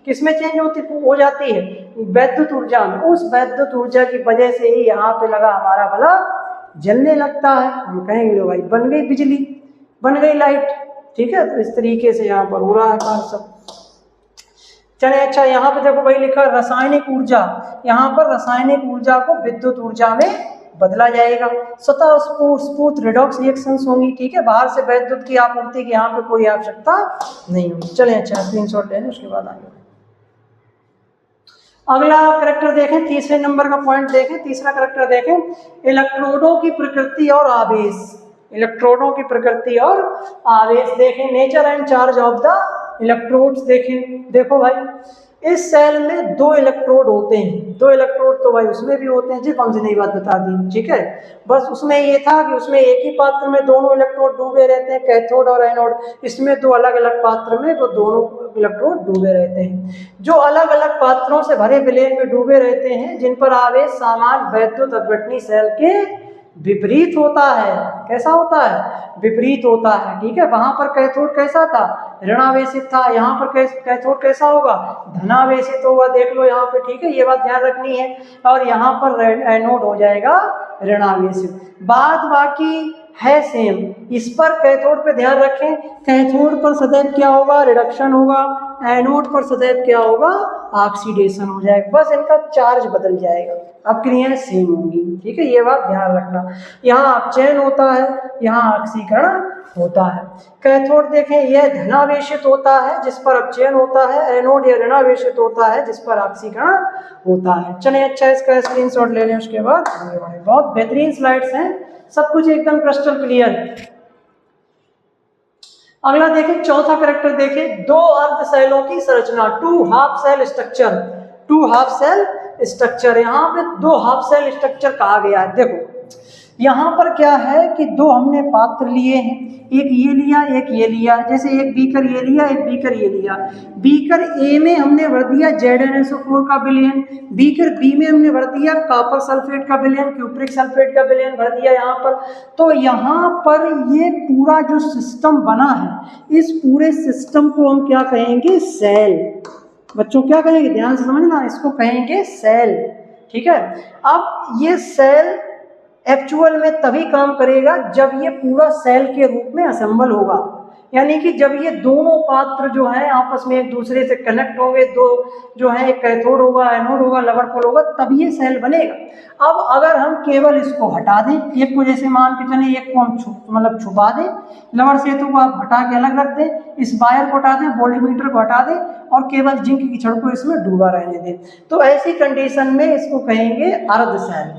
किसमें चेंज हो जाती है? वैद्युत ऊर्जा में। उस वैद्युत ऊर्जा की वजह से ही यहाँ पे लगा हमारा बल्ब जलने लगता है। हम कहेंगे लो भाई बन गई बिजली, बन गई लाइट, ठीक है। तो इस तरीके से यहाँ पर हो रहा है काम सब। चलिए अच्छा, यहाँ पे देखो भाई लिखा रासायनिक ऊर्जा, यहाँ पर रासायनिक ऊर्जा को विद्युत ऊर्जा में बदला जाएगा। स्वतः स्फूर्त रिडॉक्स रिएक्शंस होंगी, ठीक है, बाहर से विद्युत की आपूर्ति की यहाँ पे कोई आवश्यकता नहीं होगी। चलिए अच्छा, स्क्रीनशॉट ले लें, उसके बाद आगे अगला करेक्टर देखें, तीसरे नंबर का पॉइंट देखें, तीसरा करेक्टर देखें, इलेक्ट्रोडों की प्रकृति और आवेश। इलेक्ट्रोडों की प्रकृति और आवेश देखें, nature and charge of the electrodes देखें। देखो भाई, इस सेल में 2 इलेक्ट्रोड होते हैं, 2 इलेक्ट्रोड तो भाई उसमें भी होते हैं जी, कौन सी नई बात बता दी, ठीक है। बस उसमें ये था कि उसमें एक ही पात्र में दोनों इलेक्ट्रोड डूबे रहते हैं, कैथोड और एनोड। इसमें 2 अलग अलग पात्र में वो दोनों इलेक्ट्रोड डूबे रहते हैं। जो अलग अलग पात्रों से भरे विलेन में डूबे रहते हैं, जिन पर आवेश समान वैद्युत अपघटनी सेल के विपरीत होता है। कैसा होता है? विपरीत होता है, ठीक है। वहां पर कैथोड कैसा था? ऋणावेशित था। यहाँ पर कैथोड कैसा होगा? धनावेशित होगा। देख लो यहाँ पे, ठीक है, ये बात ध्यान रखनी है। और यहाँ पर एनोड हो जाएगा ऋणावेशित। बाद बाकी है सेम। इस पर कैथोड पे ध्यान रखें, कैथोड पर सदैव क्या होगा? रिडक्शन होगा। एनोड पर सदैव क्या होगा? ऑक्सीडेशन हो जाएगा। बस इनका चार्ज बदल जाएगा, अब क्रियाएं सेम होंगी, ठीक है, ये बात ध्यान रखना। यहाँ अपचयन होता है, यहाँ ऑक्सीकरण होता है। कैथोड देखें, यह धनावेशित होता है जिस पर अपचयन होता है। एनोड यह ऋणावेशित होता है जिस पर ऑक्सीकरण होता है। चलिए अच्छा, इसका स्क्रीनशॉट ले लें, उसके बाद बहुत बेहतरीन स्लाइड्स हैं, सब कुछ एकदम क्रिस्टल क्लियर है। अगला देखें, चौथा कैरेक्टर देखें, 2 अर्ध सेलों की संरचना, 2 half cell structure. 2 half cell structure, यहाँ पे 2 हाफ सेल स्ट्रक्चर कहा गया है। देखो यहाँ पर क्या है कि 2 हमने पात्र लिए हैं, एक ये लिया एक ये लिया। जैसे एक बीकर ये लिया, एक बीकर ये लिया। बीकर ए में हमने भर दिया ZnSO4 का विलयन, बीकर बी में हमने भर दिया कॉपर सल्फेट का विलयन, क्यूप्रिक सल्फेट का विलयन भर दिया यहाँ पर। तो यहाँ पर ये पूरा जो सिस्टम बना है, इस पूरे सिस्टम को हम क्या कहेंगे? सेल। बच्चों क्या कहेंगे? ध्यान से समझना, इसको कहेंगे सेल, ठीक है। अब ये सेल एक्चुअल में तभी काम करेगा जब ये पूरा सेल के रूप में असेंबल होगा, यानी कि जब ये दोनों पात्र जो है आपस में एक दूसरे से कनेक्ट होंगे, दो जो है एक कैथोड होगा, एनोड होगा, लवण पोल होगा, तब ये सेल बनेगा। अब अगर हम केवल इसको हटा दें, एक को जैसे मान के चले, एक को हम छुपा दें, लवण सेतु को आप हटा के अलग रख दें, इस वायर को हटा दें, वोल्टमीटर को हटा दें और केवल जिंक की छड़ को इसमें डूबा रहने दें, तो ऐसी कंडीशन में इसको कहेंगे अर्ध सेल।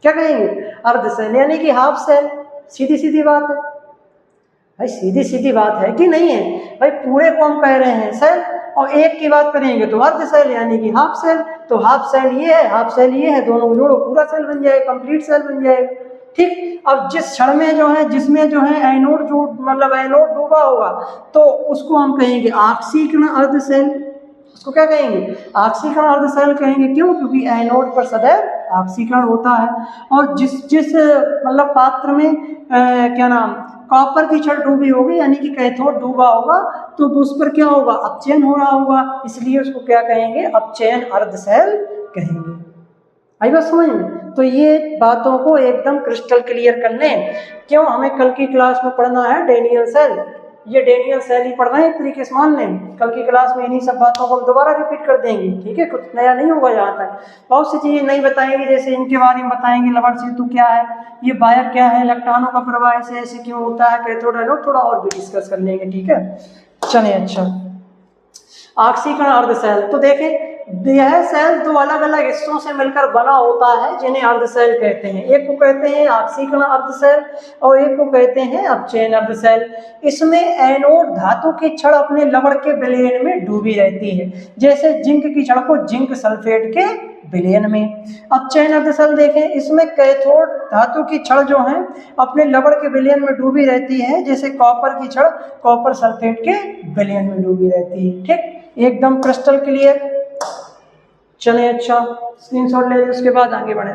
क्या कहेंगे? अर्ध सेल, यानी कि हाफ सेल। सीधी सीधी बात है भाई, सीधी सीधी बात है कि नहीं है भाई? पूरे को हम कह रहे हैं सेल, और एक की बात करेंगे तो अर्ध सेल यानी कि हाफ सेल। तो हाफ सेल ये है, हाफ सेल ये है, दोनों को जोड़ो पूरा सेल बन जाएगा, कंप्लीट सेल बन जाएगा, ठीक। अब जिस क्षण में जो है, जिसमें जो है एनोड जो मतलब एनोड डूबा होगा, तो उसको हम कहेंगे ऑक्सीकरण अर्ध सेल। उसको क्या कहेंगे? ऑक्सीकरण अर्ध सेल कहेंगे। क्यों? क्योंकि एनोड पर सदैव ऑक्सीकरण होता है। और जिस मतलब पात्र में क्या नाम, कॉपर की छड़ डूबी होगी, यानी कि कैथोड डूबा होगा, तो उस पर क्या होगा? अपचयन हो रहा होगा, इसलिए उसको क्या कहेंगे? अपचयन अर्ध सेल कहेंगे। आई बात समझ में? तो ये बातों को एकदम क्रिस्टल क्लियर कर लें। क्यों? हमें कल की क्लास में पढ़ना है डेनियल सेल, ये डेनियल सेल ही पढ़ रहे हैं एक तरीके से मान लें। कल की क्लास में इन्हीं सब बातों को हम दोबारा रिपीट कर देंगे, ठीक है, कुछ नया नहीं होगा। यहाँ तक बहुत सी चीज़ें नहीं बताएंगे, जैसे इनके बारे में बताएंगे, लवण सेतु क्या है, ये वायर क्या है, इलेक्ट्रॉनों का प्रवाह ऐसे ऐसे क्यों होता है, कैथोड एनोड, थोड़ा और भी डिस्कस कर लेंगे, ठीक है। चलिए अच्छा, ऑक्सीकरण अर्ध सेल, तो देखें यह सेल 2 अलग अलग हिस्सों से मिलकर बना होता है, जिन्हें अर्ध सेल कहते हैं। एक को कहते हैं ऑक्सीकरण अर्ध सेल और एक को कहते हैं अपचयन अर्ध सेल। इसमें एनोड धातु की छड़ अपने लवण के विलयन में डूबी रहती है, जैसे जिंक की छड़ को जिंक सल्फेट के विलयन में। अपचयन अर्ध सेल देखें, इसमें कैथोड धातु की छड़ जो है अपने लवण के विलयन में डूबी रहती है, जैसे कॉपर की छड़ कॉपर सल्फेट के विलयन में डूबी रहती है, ठीक, एकदम क्रिस्टल क्लियर। चलें अच्छा, स्क्रीनशॉट ले लें, उसके बाद आगे बढ़े।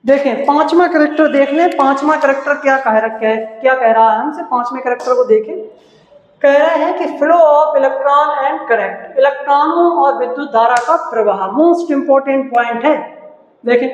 देखें पांचवा कैरेक्टर देख लें, पांचवा कैरेक्टर क्या कह रहा है हमसे। पांचवें कैरेक्टर को देखें, कह रहे हैं कि flow of electron and current, इलेक्ट्रॉनों और विद्युत धारा का प्रवाह मोस्ट इंपोर्टेंट पॉइंट है। देखें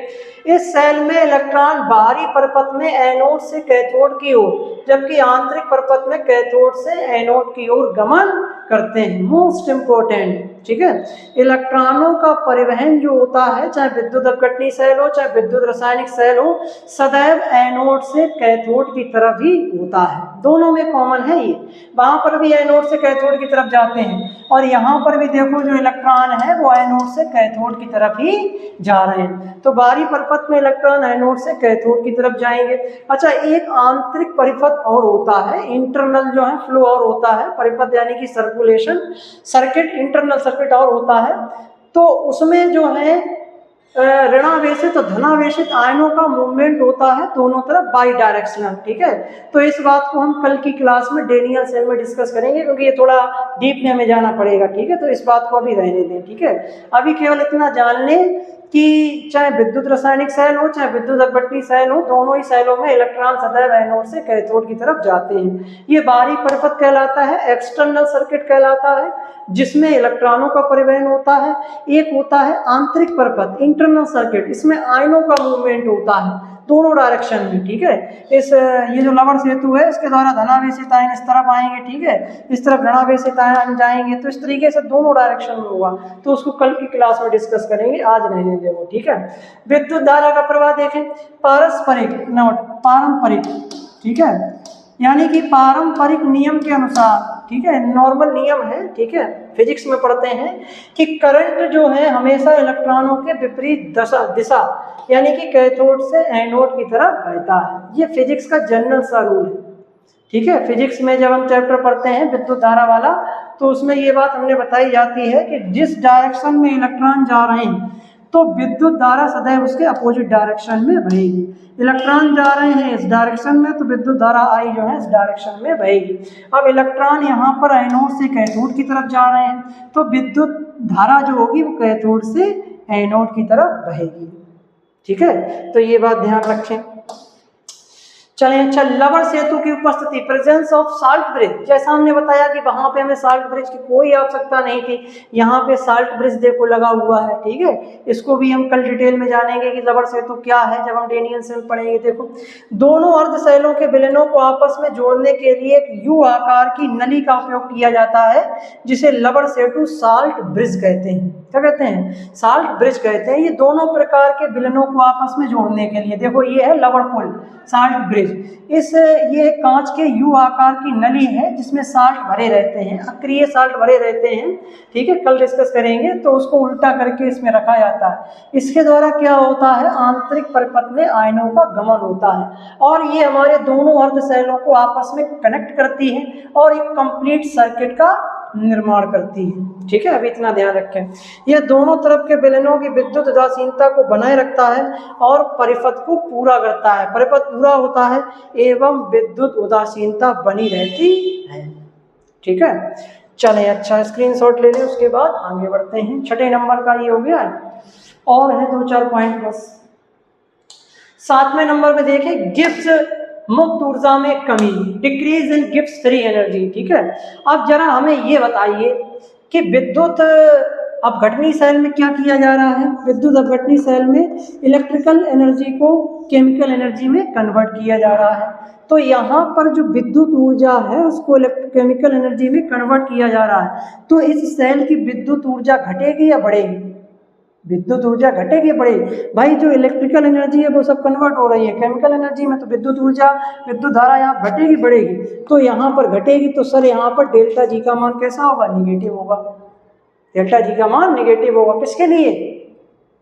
इस सेल में इलेक्ट्रॉन बाहरी परपथ में एनोड से कैथोड की ओर जबकि आंतरिक परपथ में कैथोड से एनोड की ओर गमन करते हैं। मोस्ट इंपोर्टेंट, ठीक है, इलेक्ट्रॉनों का परिवहन जो होता है चाहे विद्युत अपघटनी सेल हो चाहे विद्युत रासायनिक सेल हो सदैव एनोड से कैथोड की तरफ ही होता है। दोनों में कॉमन है ये, वहां पर भी एनोड से कैथोड की तरफ जाते हैं और यहाँ पर भी देखो जो इलेक्ट्रॉन है वो एनोड से कैथोड की तरफ ही जा रहे हैं। तो बाहरी परिपथ में इलेक्ट्रॉन एनोड से कैथोड की तरफ जाएंगे। अच्छा, एक आंतरिक परिपथ और होता है, इंटरनल जो है फ्लो और होता है, परिपथ यानी कि सर्कुलेशन सर्किट, इंटरनल सर्किट और होता है। तो उसमें जो है ऋणावेशित और धनावेशित आयनों का मूवमेंट होता है दोनों तरफ बाई डायरेक्शनल, ठीक है। तो इस बात को हम कल की क्लास में डेनियल सेल में डिस्कस करेंगे क्योंकि ये थोड़ा डीप में हमें जाना पड़ेगा, ठीक है। तो इस बात को अभी रहने दें, ठीक है। अभी केवल इतना जान लें कि चाहे विद्युत रासायनिक सेल हो चाहे विद्युत अपघटनी सेल हो दोनों ही सेलों में इलेक्ट्रॉन सदैव एनोड से कैथोड की तरफ जाते हैं। ये बाहरी परिपथ कहलाता है, एक्सटर्नल सर्किट कहलाता है जिसमें इलेक्ट्रॉनों का परिवहन होता है। एक होता है आंतरिक परिपथ, इंटरनल सर्किट, इसमें आयनों का मूवमेंट होता है दोनों डायरेक्शन में, ठीक है। ये जो लवण सेतु है इसके द्वारा धनावेशित आयन इस तरफ आएंगे, ठीक है, इस तरफ ऋणावेशित आयन जाएंगे, तो इस तरीके से दोनों डायरेक्शन में होगा। तो उसको कल की क्लास में डिस्कस करेंगे, आज रहने दें वो, ठीक है। विद्युत धारा का प्रवाह देखें, पारस्परिक नोट पारंपरिक, ठीक है, यानी कि पारंपरिक नियम के अनुसार, ठीक है, नॉर्मल नियम है, ठीक है, फिजिक्स में पढ़ते हैं कि करंट जो है हमेशा इलेक्ट्रॉनों के विपरीत दिशा यानी कि कैथोड से एनोड की तरफ बहता है। ये फिजिक्स का जनरल सा रूल है, ठीक है। फिजिक्स में जब हम चैप्टर पढ़ते हैं विद्युत धारा वाला तो उसमें ये बात हमने बताई जाती है कि जिस डायरेक्शन में इलेक्ट्रॉन जा रहे हैं तो विद्युत धारा सदैव उसके अपोजिट डायरेक्शन में बहेगी। इलेक्ट्रॉन जा रहे हैं इस डायरेक्शन में तो विद्युत धारा आई जो है इस डायरेक्शन में बहेगी। अब इलेक्ट्रॉन यहाँ पर एनोड से कैथोड की तरफ जा रहे हैं तो विद्युत धारा जो होगी वो कैथोड से एनोड की तरफ बहेगी, ठीक है। तो ये बात ध्यान रखें। चलें, अच्छा, लवण सेतु की उपस्थिति, प्रेजेंस ऑफ साल्ट ब्रिज, जैसा हमने बताया कि वहां पे हमें साल्ट ब्रिज की कोई आवश्यकता नहीं थी, यहाँ पे साल्ट ब्रिज देखो लगा हुआ है, ठीक है। इसको भी हम कल डिटेल में जानेंगे कि लवण सेतु क्या है जब हम डेनियल सेल पढ़ेंगे। देखो, दोनों अर्ध सेलों के विलयनों को आपस में जोड़ने के लिए एक यू आकार की नली का उपयोग किया जाता है जिसे लवण सेतु साल्ट ब्रिज कहते हैं। क्या कहते हैं? साल्ट ब्रिज कहते हैं। ये दोनों प्रकार के विलयनों को आपस में जोड़ने के लिए, देखो ये है लवण पुल, साल्ट ब्रिज। ये कांच के यू आकार की नली है जिसमें साल्ट भरे रहते हैं, अक्रिय साल्ट भरे रहते हैं, ठीक है, कल डिस्कस करेंगे। तो उसको उल्टा करके इसमें रखा जाता है। इसके द्वारा क्या होता है, आंतरिक परिपथ में आयनों का गमन होता है और ये हमारे दोनों अर्ध सेलों को आपस में कनेक्ट करती है और एक कंप्लीट सर्किट का निर्माण करती है, ठीक है। अभी इतना ध्यान रखें, यह दोनों तरफ के विलयनों की विद्युत उदासीनता को बनाए रखता है और परिपथ को पूरा करता है। परिपथ पूरा होता है एवं विद्युत उदासीनता बनी रहती है, ठीक है। चलें, अच्छा, स्क्रीनशॉट ले लें, उसके बाद आगे बढ़ते हैं। छठे नंबर का ये हो गया और है 2-4 पॉइंट बस। 7वें नंबर में देखें, गिब्स मुक्त ऊर्जा में कमी, decrease in Gibbs free energy, ठीक है। अब जरा हमें ये बताइए कि विद्युत अपघटनी सेल में क्या किया जा रहा है। विद्युत अपघटनी सेल में इलेक्ट्रिकल एनर्जी को केमिकल एनर्जी में कन्वर्ट किया जा रहा है। तो यहाँ पर जो विद्युत ऊर्जा है उसको केमिकल एनर्जी में कन्वर्ट किया जा रहा है। तो इस सेल की विद्युत ऊर्जा घटेगी या बढ़ेगी? विद्युत ऊर्जा घटेगी, बढ़ेगी। भाई जो इलेक्ट्रिकल एनर्जी है वो सब कन्वर्ट हो रही है केमिकल एनर्जी में, तो विद्युत ऊर्जा, विद्युत धारा यहाँ घटेगी बढ़ेगी? तो यहाँ पर घटेगी। तो सर यहाँ पर डेल्टा जी का मान कैसा होगा? निगेटिव होगा। डेल्टा जी का मान निगेटिव होगा। किसके लिए?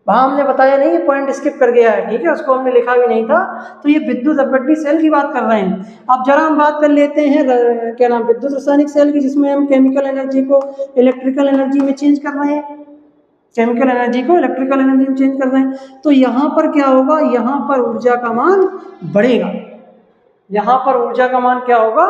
वहाँ हमने बताया नहीं, ये पॉइंट स्किप कर गया है, ठीक है, उसको हमने लिखा भी नहीं था। तो ये विद्युत अपघटनी सेल की बात कर रहे हैं। अब जरा हम बात कर लेते हैं क्या नाम, विद्युत रासायनिक सेल की, जिसमें हम केमिकल एनर्जी को इलेक्ट्रिकल एनर्जी में चेंज कर रहे हैं, केमिकल एनर्जी को इलेक्ट्रिकल एनर्जी में चेंज कर रहे हैं। तो यहाँ पर क्या होगा, यहाँ पर ऊर्जा का मान बढ़ेगा। यहाँ पर ऊर्जा का मान क्या होगा?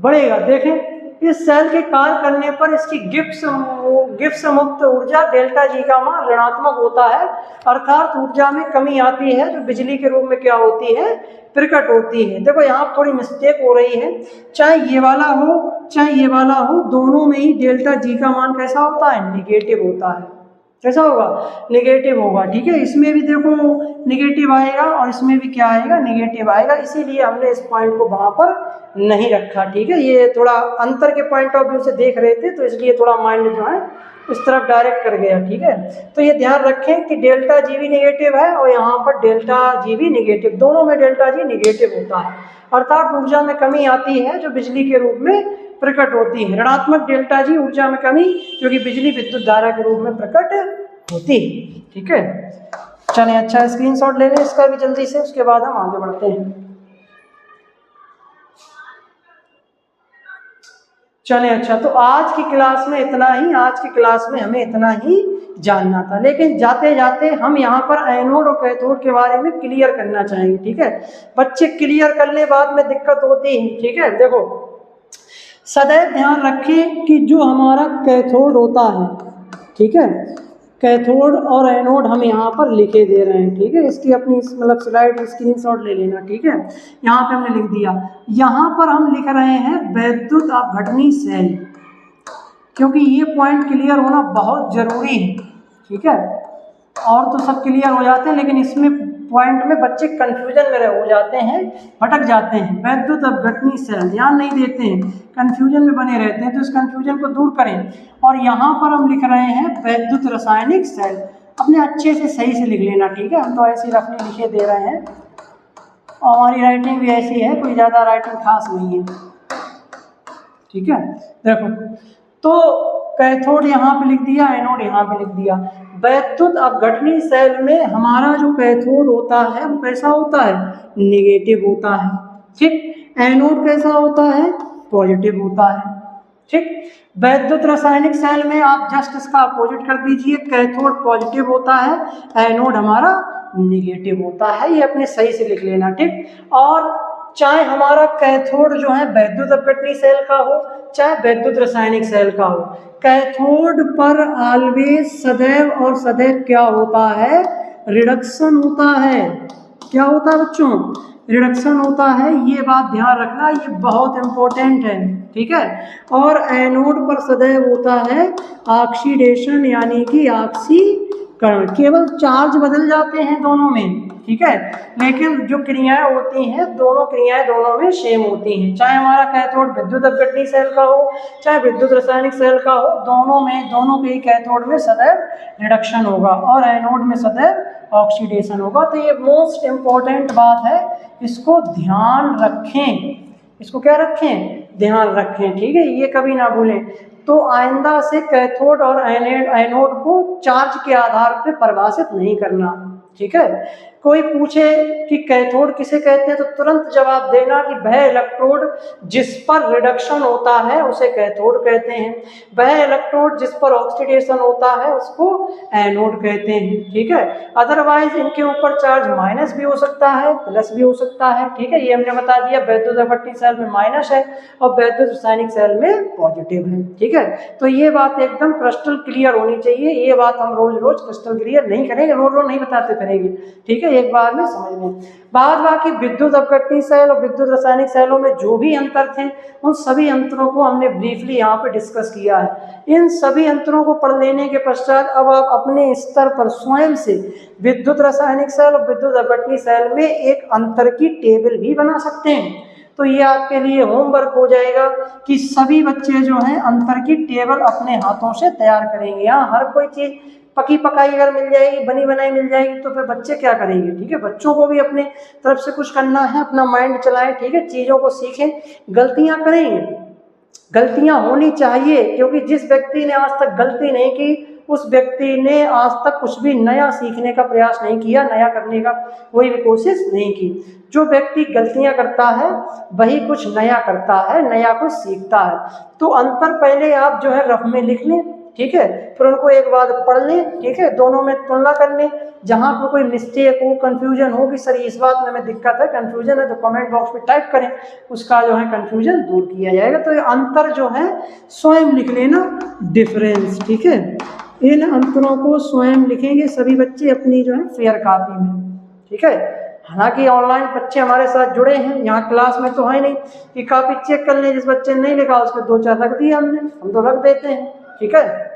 बढ़ेगा। देखें, इस सेल के कार्य करने पर इसकी गिब्स मुक्त ऊर्जा डेल्टा जी का मान ऋणात्मक होता है, अर्थात ऊर्जा में कमी आती है जो बिजली के रूप में क्या होती है? प्रकट होती है। देखो यहाँ थोड़ी मिस्टेक हो रही है, चाहे ये वाला हो चाहे ये वाला हो, दोनों में ही डेल्टा जी का मान कैसा होता है? निगेटिव होता है। कैसा होगा, नेगेटिव होगा। ठीक है, इसमें भी देखो नेगेटिव आएगा और इसमें भी क्या आएगा, नेगेटिव आएगा, इसीलिए हमने इस पॉइंट को वहां पर नहीं रखा। ठीक है, ये थोड़ा अंतर के पॉइंट ऑफ व्यू से देख रहे थे तो इसलिए थोड़ा माइंड जो है इस तरफ डायरेक्ट कर गया। ठीक है, तो ये ध्यान रखें कि डेल्टा जी भी नेगेटिव है और यहाँ पर डेल्टा जी भी नेगेटिव, दोनों में डेल्टा जी नेगेटिव होता है, अर्थात ऊर्जा में कमी आती है जो बिजली के रूप में प्रकट होती है। ऋणात्मक डेल्टा जी ऊर्जा में कमी जो कि बिजली विद्युत धारा के रूप में प्रकट होती है। ठीक है, चलिए अच्छा स्क्रीनशॉट ले लें इसका भी जल्दी से, उसके बाद हम आगे बढ़ते हैं। चले अच्छा, तो आज की क्लास में इतना ही, आज की क्लास में हमें इतना ही जानना था, लेकिन जाते जाते हम यहाँ पर एनोड और कैथोड के बारे में क्लियर करना चाहेंगे। ठीक है, बच्चे क्लियर करने बाद में दिक्कत होती है। ठीक है, देखो सदैव ध्यान रखें कि जो हमारा कैथोड होता है, ठीक है, कैथोड और एनोड हम यहाँ पर लिखे दे रहे हैं। ठीक है, इसकी अपनी मतलब स्लाइड स्क्रीनशॉट ले लेना। ठीक है, यहाँ पे हमने लिख दिया, यहाँ पर हम लिख रहे हैं वैद्युत अपघटनी सेल, क्योंकि ये पॉइंट क्लियर होना बहुत जरूरी है। ठीक है, और तो सब क्लियर हो जाते हैं लेकिन इसमें पॉइंट में बच्चे कंफ्यूजन में हो जाते हैं, भटक जाते हैं। वैद्युत अपघटनी सेल ध्यान नहीं देते हैं, कंफ्यूजन में बने रहते हैं, तो इस कंफ्यूजन को दूर करें। और यहाँ पर हम लिख रहे हैं वैद्युत रासायनिक सेल, अपने अच्छे से सही से लिख लेना। ठीक है, हम तो ऐसे रफली लिखे दे रहे हैं और हमारी राइटिंग भी ऐसी है, कोई ज़्यादा राइटिंग खास नहीं है। ठीक है, देखो तो कैथोड यहाँ पे लिख दिया, एनोड यहाँ पे लिख दिया। वैद्युत अपघटनी सेल में हमारा जो कैथोड होता है वो कैसा होता है, नेगेटिव होता है। ठीक, एनोड कैसा होता है, पॉजिटिव होता है। ठीक, वैद्युत रासायनिक सेल में आप जस्ट इसका अपोजिट कर दीजिए, कैथोड पॉजिटिव होता है, एनोड हमारा नेगेटिव होता है, ये अपने सही से लिख लेना। ठीक, और चाहे हमारा कैथोड जो है वैद्युत अपघटनी सेल का हो चाहे वैद्युत रासायनिक सेल का हो, कैथोड पर ऑलवेज सदैव और सदैव क्या होता है, रिडक्शन होता है। क्या होता है बच्चों, रिडक्शन होता है, ये बात ध्यान रखना, ये बहुत इंपॉर्टेंट है। ठीक है, और एनोड पर सदैव होता है ऑक्सीडेशन, यानी कि ऑक्सीकरण, केवल चार्ज बदल जाते हैं दोनों में। ठीक है, लेकिन जो क्रियाएं होती हैं दोनों क्रियाएं दोनों में सेम होती हैं, चाहे हमारा कैथोड विद्युत अपघटनी सेल का हो चाहे विद्युत रासायनिक सेल का हो, दोनों के ही कैथोड में सदैव रिडक्शन होगा और एनोड में सदैव ऑक्सीडेशन होगा। तो ये मोस्ट इम्पॉर्टेंट बात है, इसको ध्यान रखें, इसको क्या रखें, ध्यान रखें। ठीक है, ये कभी ना भूलें। तो आइंदा से कैथोड और एनोड को चार्ज के आधार पर परिभाषित नहीं करना। ठीक है, कोई पूछे कि कैथोड किसे कहते हैं तो तुरंत जवाब देना कि वह इलेक्ट्रोड जिस पर रिडक्शन होता है उसे कैथोड कहते हैं, वह इलेक्ट्रोड जिस पर ऑक्सीडेशन होता है उसको एनोड कहते हैं। ठीक है, अदरवाइज इनके ऊपर चार्ज माइनस भी हो सकता है प्लस भी हो सकता है। ठीक है, ये हमने बता दिया, वैद्युत अपघटनी सेल में माइनस है और वैद्युत रासायनिक सेल में पॉजिटिव है। ठीक है, तो ये बात एकदम क्रिस्टल क्लियर होनी चाहिए, ये बात हम रोज रोज क्रिस्टल क्लियर नहीं करेंगे, रोज रोज नहीं बताते करेंगे। ठीक है, एक बार में समझ लें। बाद बाकी विद्युत अपघटनी सेल और विद्युत रासायनिक सेलों में जो भी अंतर थे उन सभी अंतरों को हमने ब्रीफली यहाँ पे डिस्कस किया है। इन सभी अंतरों को पढ़ लेने के पश्चात अब आप अपने स्तर पर स्वयं से विद्युत रासायनिक सेल और विद्युत अपघटनी सेल में एक अंतर की टेबल भी बना सकते हैं। तो ये आपके लिए होमवर्क हो जाएगा कि सभी बच्चे जो हैं अंतर की टेबल अपने हाथों से तैयार करेंगे। यहाँ हर कोई चीज़ पकी पकाई अगर मिल जाएगी, बनी बनाई मिल जाएगी तो फिर बच्चे क्या करेंगे। ठीक है, बच्चों को भी अपने तरफ से कुछ करना है, अपना माइंड चलाएं। ठीक है, चीज़ों को सीखें, गलतियां करेंगे, गलतियां होनी चाहिए, क्योंकि जिस व्यक्ति ने आज तक गलती नहीं की उस व्यक्ति ने आज तक कुछ भी नया सीखने का प्रयास नहीं किया, नया करने का कोई भी कोशिश नहीं की। जो व्यक्ति गलतियां करता है वही कुछ नया करता है, नया कुछ सीखता है। तो अंतर पहले आप जो है रफ में लिख लें। ठीक है, फिर उनको एक बार पढ़ लें। ठीक है, दोनों में तुलना कर लें, जहाँ पर कोई मिस्टेक हो, कंफ्यूजन हो कि सर इस बात में हमें दिक्कत है, कंफ्यूजन है, तो कमेंट बॉक्स में टाइप करें, उसका जो है कंफ्यूजन दूर किया जाएगा। तो ये अंतर जो है स्वयं लिख लेना, डिफरेंस। ठीक है, इन अंतरों को स्वयं लिखेंगे सभी बच्चे अपनी जो है फेयर कॉपी में। ठीक है, हालांकि ऑनलाइन बच्चे हमारे साथ जुड़े हैं, यहाँ क्लास में तो है नहीं कि कॉपी चेक कर लें, जिस बच्चे ने नहीं लिखा उसको 2-4 रख दिया हमने, हम तो रख देते हैं। ठीक है,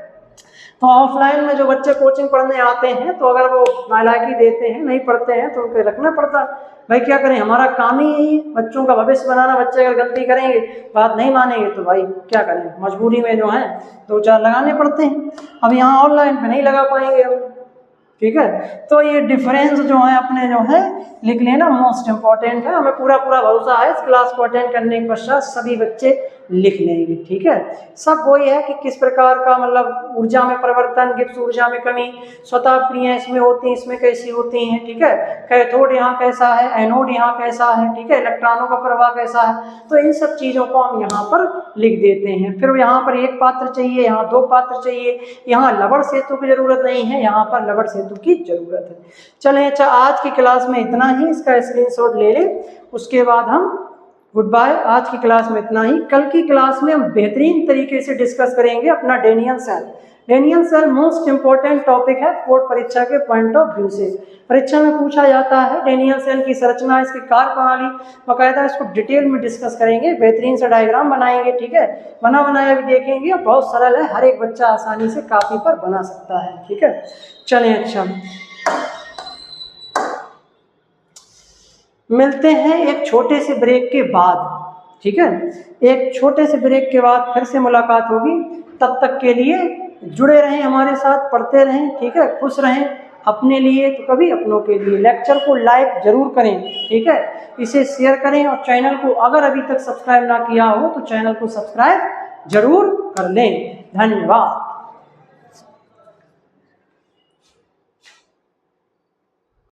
तो ऑफलाइन में जो बच्चे कोचिंग पढ़ने आते हैं तो अगर वो नालायकी देते हैं, नहीं पढ़ते हैं, तो उनको रखना पड़ता है। भाई क्या करें, हमारा काम ही यही है बच्चों का भविष्य बनाना। बच्चे अगर गलती करेंगे, बात नहीं मानेंगे, तो भाई क्या करें, मजबूरी में जो है 2-4 लगाने पड़ते हैं। अब यहाँ ऑनलाइन पे नहीं लगा पाएंगे हम, ठीक है। तो ये डिफरेंस जो है अपने जो है लिख लेना, मोस्ट इम्पॉर्टेंट है। हमें पूरा भरोसा है इस क्लास को अटेंड करने के पश्चात सभी बच्चे लिख लेंगे, ठीक है। सब वही है कि किस प्रकार का मतलब ऊर्जा में परिवर्तन, गिब्स ऊर्जा में कमी, स्वतः क्रियाएं इसमें होती हैं, इसमें कैसी होती हैं, ठीक है। कैथोड यहाँ कैसा है, एनोड यहाँ कैसा है, ठीक है, इलेक्ट्रॉनों का प्रवाह कैसा है। तो इन सब चीज़ों को हम यहाँ पर लिख देते हैं। फिर यहाँ पर एक पात्र चाहिए, यहाँ 2 पात्र चाहिए, यहाँ लवण सेतु की जरूरत नहीं है, यहाँ पर लवण सेतु की जरूरत है। चलें, अच्छा आज की क्लास में इतना ही, इसका स्क्रीनशॉट ले लें, उसके बाद हम गुड बाय। आज की क्लास में इतना ही। कल की क्लास में हम बेहतरीन तरीके से डिस्कस करेंगे अपना Daniell cell. Daniell cell most important topic है बोर्ड परीक्षा के पॉइंट ऑफ व्यू से। परीक्षा में पूछा जाता है डेनियल सेल की संरचना, इसकी कार्य प्रणाली, बाकायदा इसको डिटेल में डिस्कस करेंगे, बेहतरीन से डायग्राम बनाएंगे, ठीक है, बना बनाया भी देखेंगे। बहुत सरल है, हर एक बच्चा आसानी से कापी पर बना सकता है, ठीक है। चलें, अच्छा मिलते हैं एक छोटे से ब्रेक के बाद, ठीक है। एक छोटे से ब्रेक के बाद फिर से मुलाकात होगी। तब तक के लिए जुड़े रहें हमारे साथ, पढ़ते रहें, ठीक है, खुश रहें। अपने लिए तो कभी अपनों के लिए। लेक्चर को लाइक जरूर करें, ठीक है, इसे शेयर करें, और चैनल को अगर अभी तक सब्सक्राइब ना किया हो तो चैनल को सब्सक्राइब जरूर कर लें। धन्यवाद।